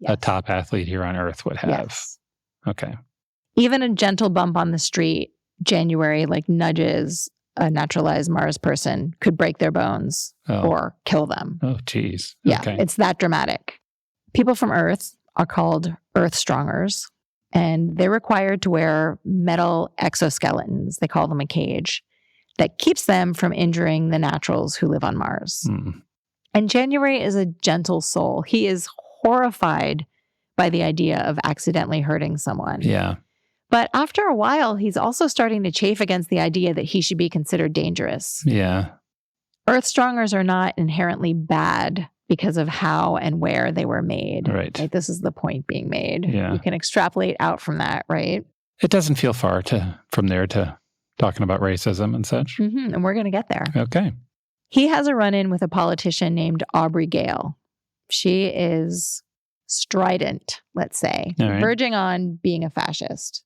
a top athlete here on Earth would have. Yes. Okay. Even a gentle bump on the street, January nudges a naturalized Mars person, could break their bones or kill them. Oh, geez. Yeah, Okay. it's that dramatic. People from Earth are called Earth Strongers, and they're required to wear metal exoskeletons. They call them a cage that keeps them from injuring the naturals who live on Mars. And January is a gentle soul. He is horrified by the idea of accidentally hurting someone. Yeah. But after a while, he's also starting to chafe against the idea that he should be considered dangerous. Yeah. Earth Strongers are not inherently bad because of how and where they were made. Right. This is the point being made. Yeah. You can extrapolate out from that, right? It doesn't feel far from there to talking about racism and such. And we're going to get there. Okay. He has a run-in with a politician named Aubrey Gale. She is strident, let's say, verging on being a fascist.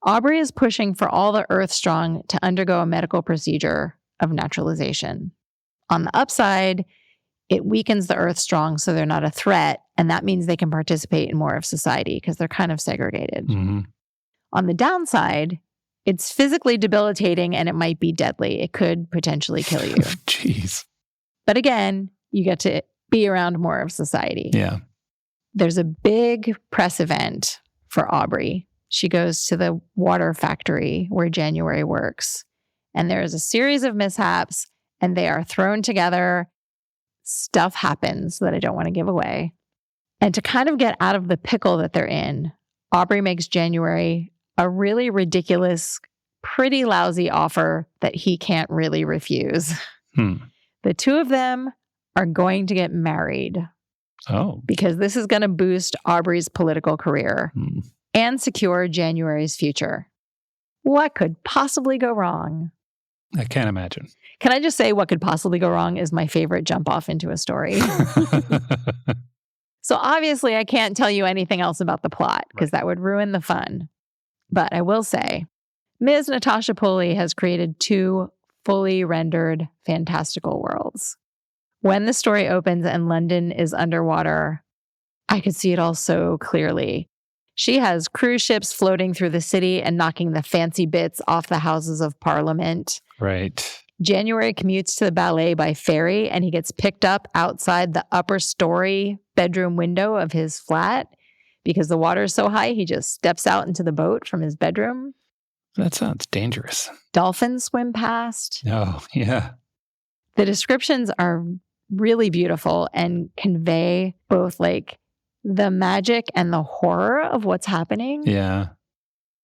Aubrey is pushing for all the Earth Strong to undergo a medical procedure of naturalization. On the upside, it weakens the Earth Strong so they're not a threat, and that means they can participate in more of society because they're kind of segregated. On the downside, it's physically debilitating and it might be deadly. It could potentially kill you. Jeez. But again, you get to be around more of society. Yeah. There's a big press event for Aubrey. She goes to the water factory where January works, and there's a series of mishaps, and they are thrown together. Stuff happens that I don't want to give away. And to kind of get out of the pickle that they're in, Aubrey makes January a really ridiculous, pretty lousy offer that he can't really refuse. The two of them are going to get married. Oh. Because this is going to boost Aubrey's political career and secure January's future. What could possibly go wrong? I can't imagine. Can I just say what could possibly go wrong is my favorite jump off into a story. So obviously I can't tell you anything else about the plot because that would ruin the fun. But I will say, Ms. Natasha Pulley has created two fully rendered fantastical worlds. When the story opens and London is underwater, I could see it all so clearly. She has cruise ships floating through the city and knocking the fancy bits off the Houses of Parliament. Right. January commutes to the ballet by ferry, and he gets picked up outside the upper story bedroom window of his flat. Because the water is so high, he just steps out into the boat from his bedroom. That sounds dangerous. Dolphins swim past. Oh, yeah. The descriptions are really beautiful and convey both like the magic and the horror of what's happening. Yeah.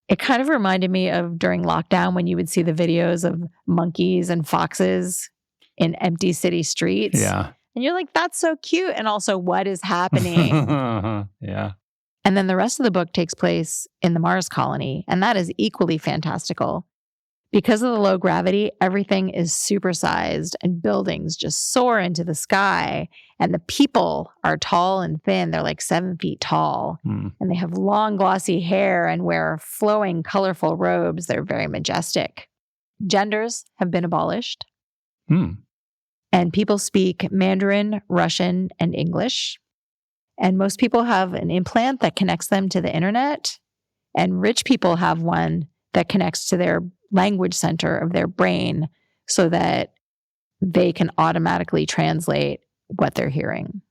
It kind of reminded me of during lockdown when you would see the videos of monkeys and foxes in empty city streets. Yeah. And you're like, that's so cute. And also, what is happening? Yeah. And then the rest of the book takes place in the Mars colony. And that is equally fantastical. Because of the low gravity, everything is supersized and buildings just soar into the sky. And the people are tall and thin. They're like 7 feet tall. And they have long, glossy hair and wear flowing, colorful robes. They're very majestic. Genders have been abolished. And people speak Mandarin, Russian, and English. And most people have an implant that connects them to the internet. And rich people have one that connects to their language center of their brain so that they can automatically translate what they're hearing.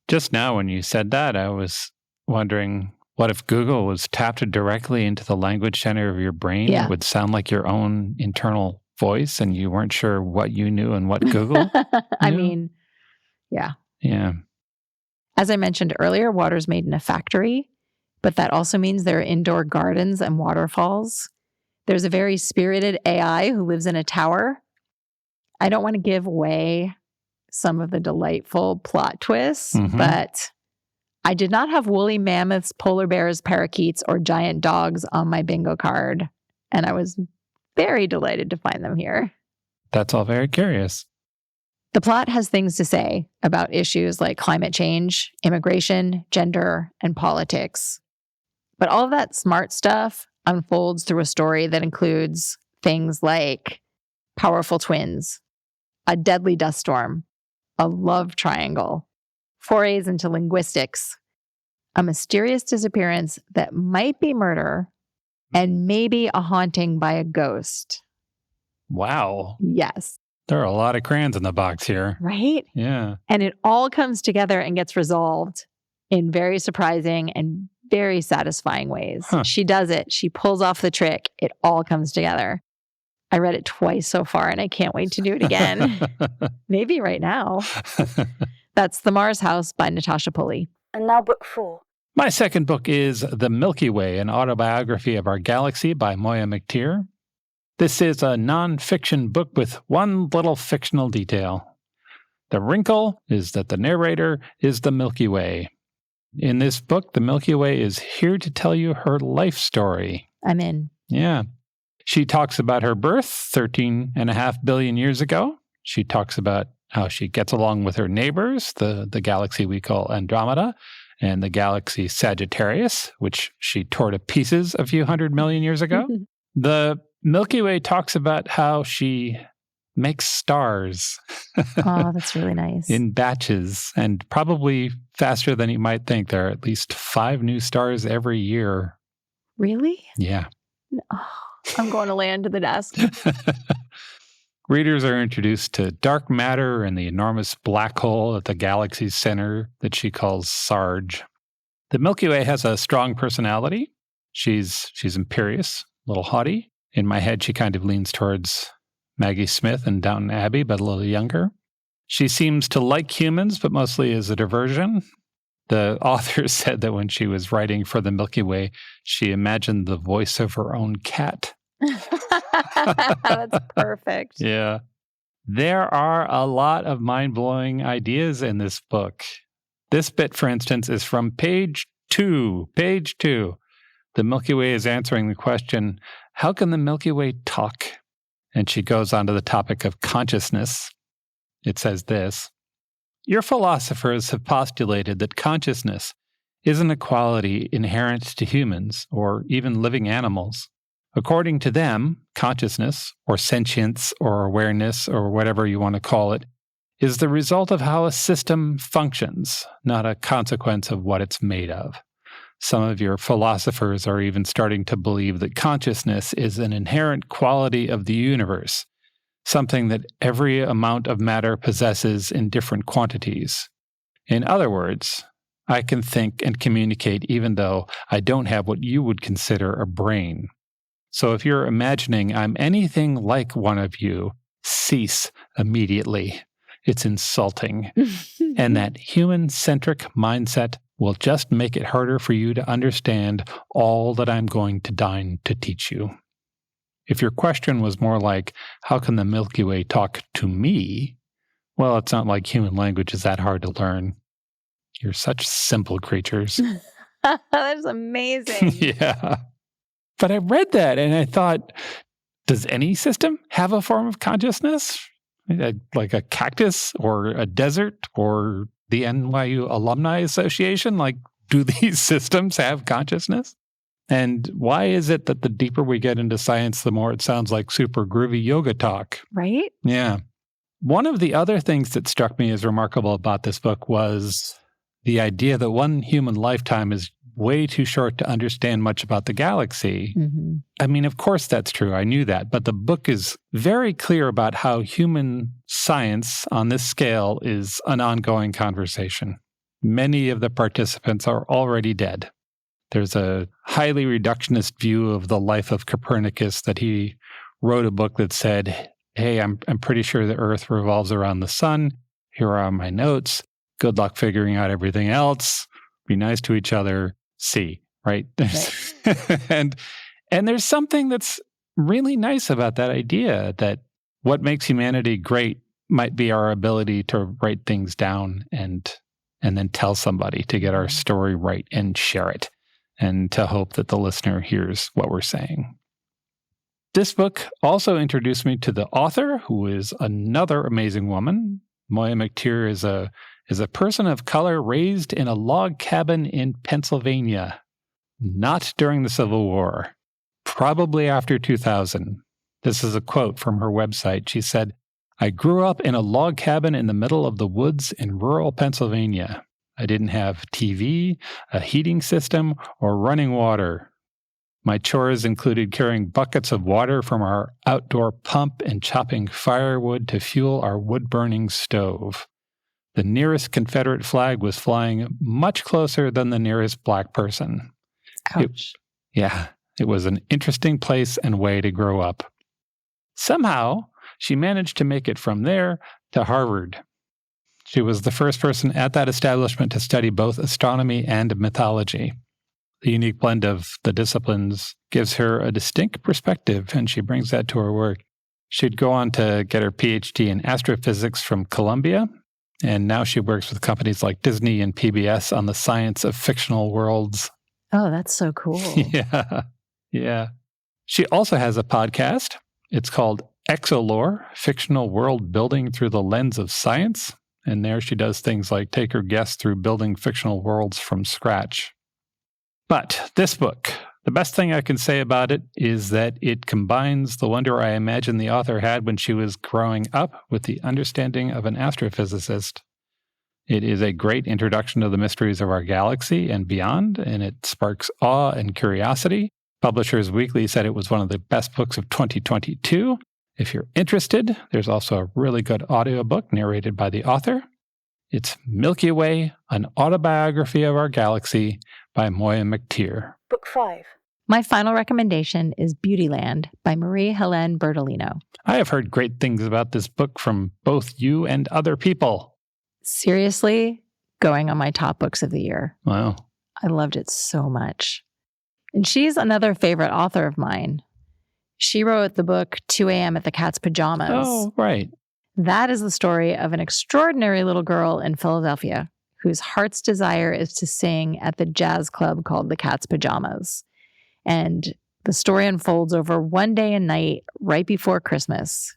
Just now when you said that, I was wondering, what if Google was tapped directly into the language center of your brain? Yeah. It would sound like your own internal voice and you weren't sure what you knew and what Google I knew? mean, yeah. Yeah. As I mentioned earlier, water's made in a factory, but that also means there are indoor gardens and waterfalls. There's a very spirited AI who lives in a tower. I don't want to give away some of the delightful plot twists, but I did not have woolly mammoths, polar bears, parakeets, or giant dogs on my bingo card. And I was very delighted to find them here. That's all very curious. The plot has things to say about issues like climate change, immigration, gender, and politics. But all of that smart stuff unfolds through a story that includes things like powerful twins, a deadly dust storm, a love triangle, forays into linguistics, a mysterious disappearance that might be murder, and maybe a haunting by a ghost. Wow. Yes. There are a lot of crayons in the box here. Right? Yeah. And it all comes together and gets resolved in very surprising and very satisfying ways. She does it. She pulls off the trick. It all comes together. I read it twice so far and I can't wait to do it again. Maybe right now. That's The Mars House by Natasha Pulley. And now book 4. My second book is The Milky Way, an autobiography of our galaxy by Moya McTeer. This is a non-fiction book with one little fictional detail. The wrinkle is that the narrator is the Milky Way. In this book, the Milky Way is here to tell you her life story. I'm in. Yeah. She talks about her birth 13.5 billion years ago. She talks about how she gets along with her neighbors, the galaxy we call Andromeda, and the galaxy Sagittarius, which she tore to pieces a few 100 million years ago. The Milky Way talks about how she makes stars. Oh, that's really nice. In batches, and probably faster than you might think. There are at least 5 new stars every year. Really? Yeah. Oh, I'm going to lay under the desk. Readers are introduced to dark matter and the enormous black hole at the galaxy's center that she calls Sarge. The Milky Way has a strong personality. She's imperious, a little haughty. In my head, she kind of leans towards Maggie Smith and Downton Abbey, but a little younger. She seems to like humans, but mostly as a diversion. The author said that when she was writing for the Milky Way, she imagined the voice of her own cat. That's perfect. Yeah. There are a lot of mind-blowing ideas in this book. This bit, for instance, is from page 2. Page 2. The Milky Way is answering the question, how can the Milky Way talk? And she goes on to the topic of consciousness. It says this, your philosophers have postulated that consciousness isn't a quality inherent to humans or even living animals. According to them, consciousness, or sentience, or awareness, or whatever you want to call it, is the result of how a system functions, not a consequence of what it's made of. Some of your philosophers are even starting to believe that consciousness is an inherent quality of the universe, something that every amount of matter possesses in different quantities. In other words, I can think and communicate even though I don't have what you would consider a brain. So if you're imagining I'm anything like one of you, cease immediately. It's insulting. And that human-centric mindset will just make it harder for you to understand all that I'm going to deign to teach you. If your question was more like, how can the Milky Way talk to me? Well, it's not like human language is that hard to learn. You're such simple creatures. That's amazing. Yeah. But I read that and I thought, does any system have a form of consciousness? Like a cactus or a desert or the NYU Alumni Association? Like, do these systems have consciousness? And why is it that the deeper we get into science, the more it sounds like super groovy yoga talk? Right? Yeah. One of the other things that struck me as remarkable about this book was the idea that one human lifetime is way too short to understand much about the galaxy. Mm-hmm. I mean, of course that's true. I knew that. But the book is very clear about how human science on this scale is an ongoing conversation. Many of the participants are already dead. There's a highly reductionist view of the life of Copernicus that he wrote a book that said, hey, I'm pretty sure the Earth revolves around the sun. Here are my notes. Good luck figuring out everything else. Be nice to each other. See, right? And there's something that's really nice about that idea that what makes humanity great might be our ability to write things down and then tell somebody to get our story right and share it and to hope that the listener hears what we're saying. This book also introduced me to the author, who is another amazing woman. Moya McTeer is a person of color raised in a log cabin in Pennsylvania, not during the Civil War, probably after 2000. This is a quote from her website. She said, I grew up in a log cabin in the middle of the woods in rural Pennsylvania. I didn't have TV, a heating system, or running water. My chores included carrying buckets of water from our outdoor pump and chopping firewood to fuel our wood-burning stove. The nearest Confederate flag was flying much closer than the nearest black person. Ouch. It was an interesting place and way to grow up. Somehow, she managed to make it from there to Harvard. She was the first person at that establishment to study both astronomy and mythology. The unique blend of the disciplines gives her a distinct perspective, and she brings that to her work. She'd go on to get her PhD in astrophysics from Columbia, and now she works with companies like Disney and PBS on the science of fictional worlds. Oh, that's so cool. Yeah. She also has a podcast. It's called Exolore, Fictional World Building Through the Lens of Science. And there she does things like take her guests through building fictional worlds from scratch. But this book, the best thing I can say about it is that it combines the wonder I imagine the author had when she was growing up with the understanding of an astrophysicist. It is a great introduction to the mysteries of our galaxy and beyond, and it sparks awe and curiosity. Publishers Weekly said it was one of the best books of 2022. If you're interested, there's also a really good audiobook narrated by the author. It's Milky Way, an autobiography of our galaxy by Moya McTeer. Book 5. My final recommendation is Beautyland by Marie-Helene Bertolino. I have heard great things about this book from both you and other people. Seriously, going on my top books of the year. Wow. I loved it so much. And she's another favorite author of mine. She wrote the book 2 a.m. at the Cat's Pajamas. Oh, right. That is the story of an extraordinary little girl in Philadelphia whose heart's desire is to sing at the jazz club called the Cat's Pajamas. And the story unfolds over one day and night right before Christmas.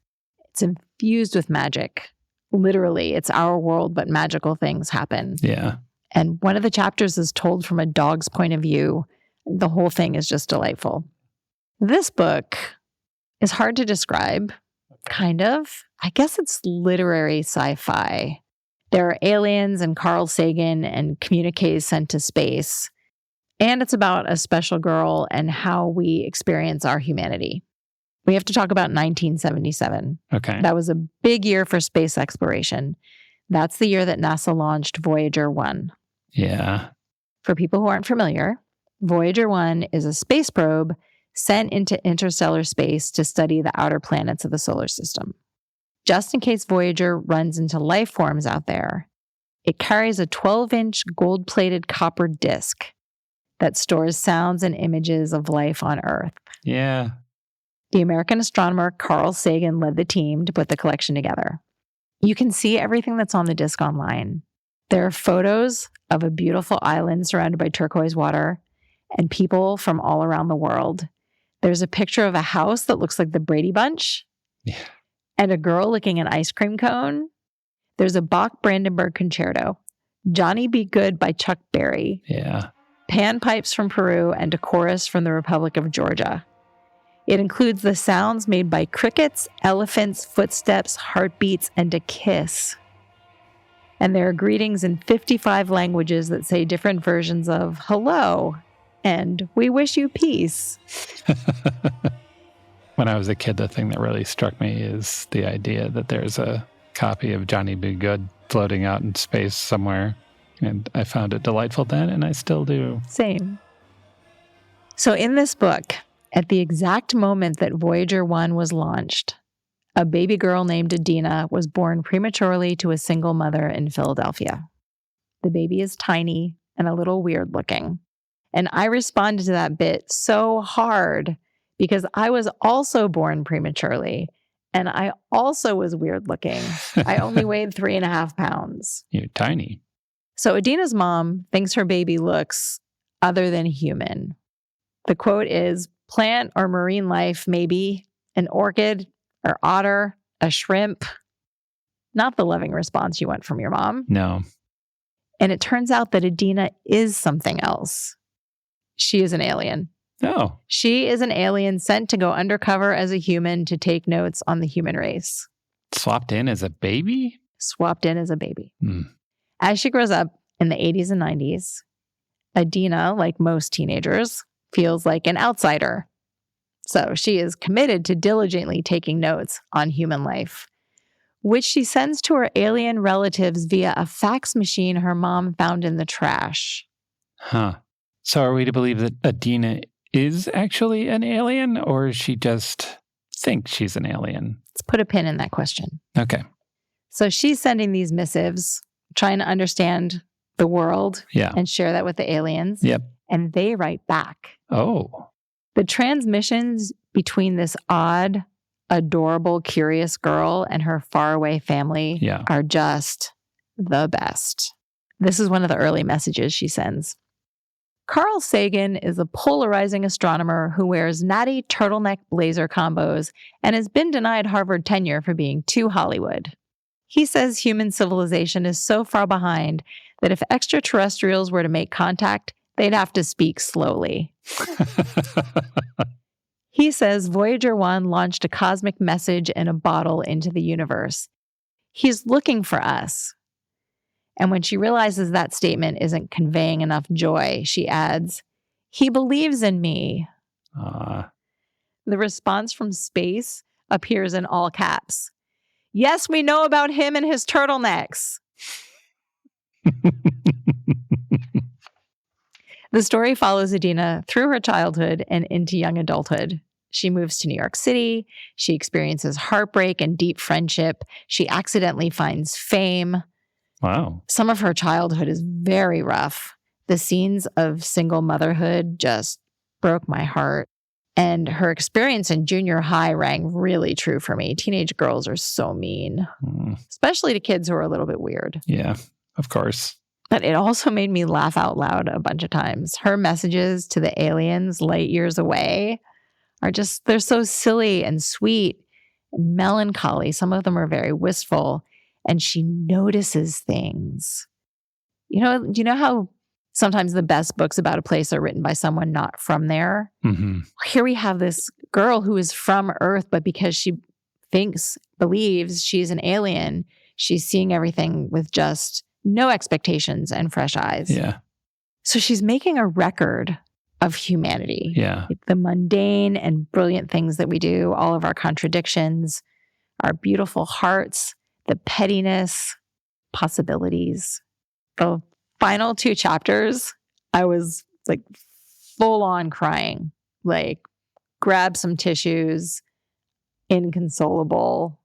It's infused with magic. Literally, it's our world, but magical things happen. Yeah. And one of the chapters is told from a dog's point of view. The whole thing is just delightful. This book is hard to describe, kind of. I guess it's literary sci-fi. There are aliens and Carl Sagan and communiques sent to space. And it's about a special girl and how we experience our humanity. We have to talk about 1977. Okay. That was a big year for space exploration. That's the year that NASA launched Voyager 1. Yeah. For people who aren't familiar, Voyager 1 is a space probe sent into interstellar space to study the outer planets of the solar system. Just in case Voyager runs into life forms out there, it carries a 12-inch gold-plated copper disc that stores sounds and images of life on Earth. Yeah. The American astronomer Carl Sagan led the team to put the collection together. You can see everything that's on the disc online. There are photos of a beautiful island surrounded by turquoise water and people from all around the world. There's a picture of a house that looks like the Brady Bunch and a girl licking an ice cream cone. There's a Bach Brandenburg concerto, Johnny Be Good by Chuck Berry, panpipes from Peru, and a chorus from the Republic of Georgia. It includes the sounds made by crickets, elephants, footsteps, heartbeats, and a kiss. And there are greetings in 55 languages that say different versions of hello and we wish you peace. When I was a kid, the thing that really struck me is the idea that there's a copy of Johnny Be Good floating out in space somewhere. And I found it delightful then, and I still do. Same. So in this book, at the exact moment that Voyager 1 was launched, a baby girl named Adina was born prematurely to a single mother in Philadelphia. The baby is tiny and a little weird looking. And I responded to that bit so hard because I was also born prematurely and I also was weird looking. I only weighed 3.5 pounds. You're tiny. So Adina's mom thinks her baby looks other than human. The quote is, plant or marine life, maybe, an orchid or otter, a shrimp. Not the loving response you want from your mom. No. And it turns out that Adina is something else. She is an alien. Oh. She is an alien sent to go undercover as a human to take notes on the human race. Swapped in as a baby? Swapped in as a baby. Hmm. As she grows up in the 80s and 90s, Adina, like most teenagers, feels like an outsider. So she is committed to diligently taking notes on human life, which she sends to her alien relatives via a fax machine her mom found in the trash. Huh. So are we to believe that Adina is actually an alien, or she just thinks she's an alien? Let's put a pin in that question. Okay. So she's sending these missives, trying to understand the world and share that with the aliens. Yep. And they write back. Oh. The transmissions between this odd, adorable, curious girl and her faraway family are just the best. This is one of the early messages she sends. Carl Sagan is a polarizing astronomer who wears natty turtleneck blazer combos and has been denied Harvard tenure for being too Hollywood. He says human civilization is so far behind that if extraterrestrials were to make contact, they'd have to speak slowly. He says Voyager 1 launched a cosmic message in a bottle into the universe. He's looking for us. And when she realizes that statement isn't conveying enough joy, she adds, he believes in me. The response from space appears in all caps. Yes, we know about him and his turtlenecks. The story follows Adina through her childhood and into young adulthood. She moves to New York City. She experiences heartbreak and deep friendship. She accidentally finds fame. Wow. Some of her childhood is very rough. The scenes of single motherhood just broke my heart. And her experience in junior high rang really true for me. Teenage girls are so mean, especially to kids who are a little bit weird. Yeah, of course. But it also made me laugh out loud a bunch of times. Her messages to the aliens light years away are just, they're so silly and sweet and melancholy. Some of them are very wistful. And she notices things. You know, do you know how sometimes the best books about a place are written by someone not from there? Mm-hmm. Here we have this girl who is from Earth, but because she believes she's an alien, she's seeing everything with just no expectations and fresh eyes. Yeah. So she's making a record of humanity. Yeah. The mundane and brilliant things that we do, all of our contradictions, our beautiful hearts, the pettiness, possibilities. The final 2 chapters, I was like full on crying, like grab some tissues, inconsolable,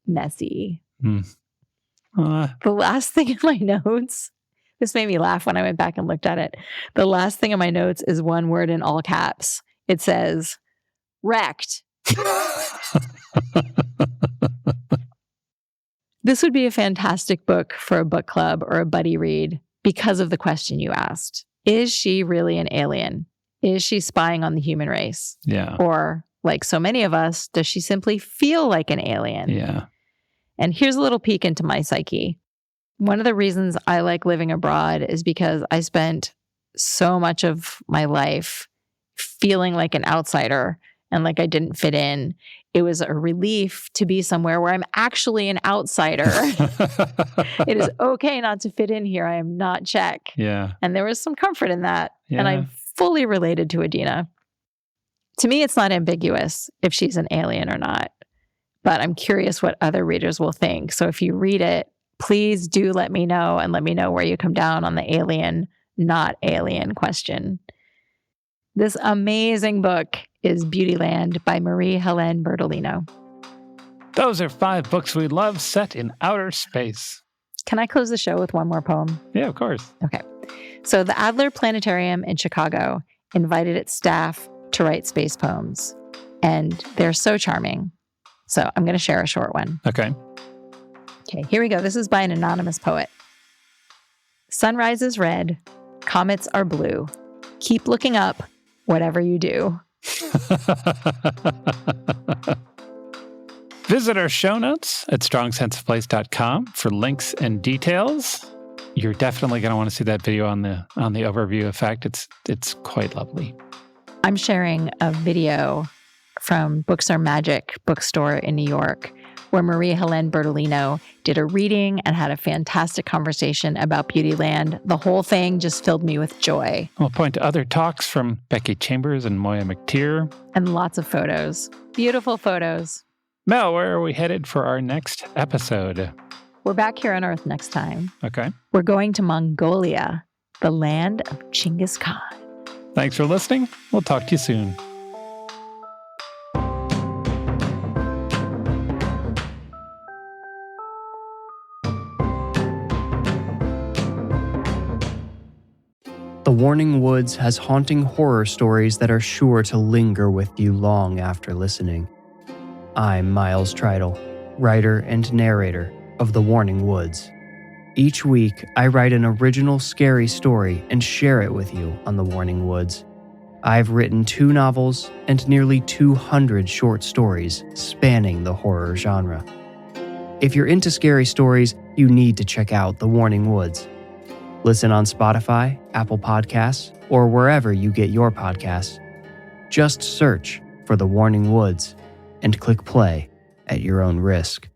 messy. The last thing in my notes, this made me laugh when I went back and looked at it. The last thing in my notes is one word in all caps. It says, wrecked. This would be a fantastic book for a book club or a buddy read because of the question you asked. Is she really an alien? Is she spying on the human race? Yeah. Or, like so many of us, does she simply feel like an alien? Yeah. And here's a little peek into my psyche. One of the reasons I like living abroad is because I spent so much of my life feeling like an outsider and like I didn't fit in. It was a relief to be somewhere where I'm actually an outsider. It is okay not to fit in here. I am not Czech. Yeah. And there was some comfort in that. Yeah. And I'm fully related to Adina. To me, it's not ambiguous if she's an alien or not. But I'm curious what other readers will think. So if you read it, please do let me know, and let me know where you come down on the alien, not alien question. This amazing book is Beautyland by Marie-Helene Bertolino. Those are 5 books we love set in outer space. Can I close the show with one more poem? Yeah, of course. Okay. So the Adler Planetarium in Chicago invited its staff to write space poems, and they're so charming. So I'm going to share a short one. Okay. Okay, here we go. This is by an anonymous poet. Sunrise is red, comets are blue. Keep looking up, whatever you do. Visit our show notes at strongsenseofplace.com for links and details. You're definitely going to want to see that video on the overview effect. It's quite lovely. I'm sharing a video from Books Are Magic bookstore in New York, where Marie-Helene Bertolino did a reading and had a fantastic conversation about Beautyland. The whole thing just filled me with joy. We'll point to other talks from Becky Chambers and Moya McTeer. And lots of photos. Beautiful photos. Mel, where are we headed for our next episode? We're back here on Earth next time. Okay. We're going to Mongolia, the land of Genghis Khan. Thanks for listening. We'll talk to you soon. The Warning Woods has haunting horror stories that are sure to linger with you long after listening. I'm Miles Tritle, writer and narrator of The Warning Woods. Each week, I write an original scary story and share it with you on The Warning Woods. I've written 2 novels and nearly 200 short stories spanning the horror genre. If you're into scary stories, you need to check out The Warning Woods. Listen on Spotify, Apple Podcasts, or wherever you get your podcasts. Just search for The Warning Woods and click play at your own risk.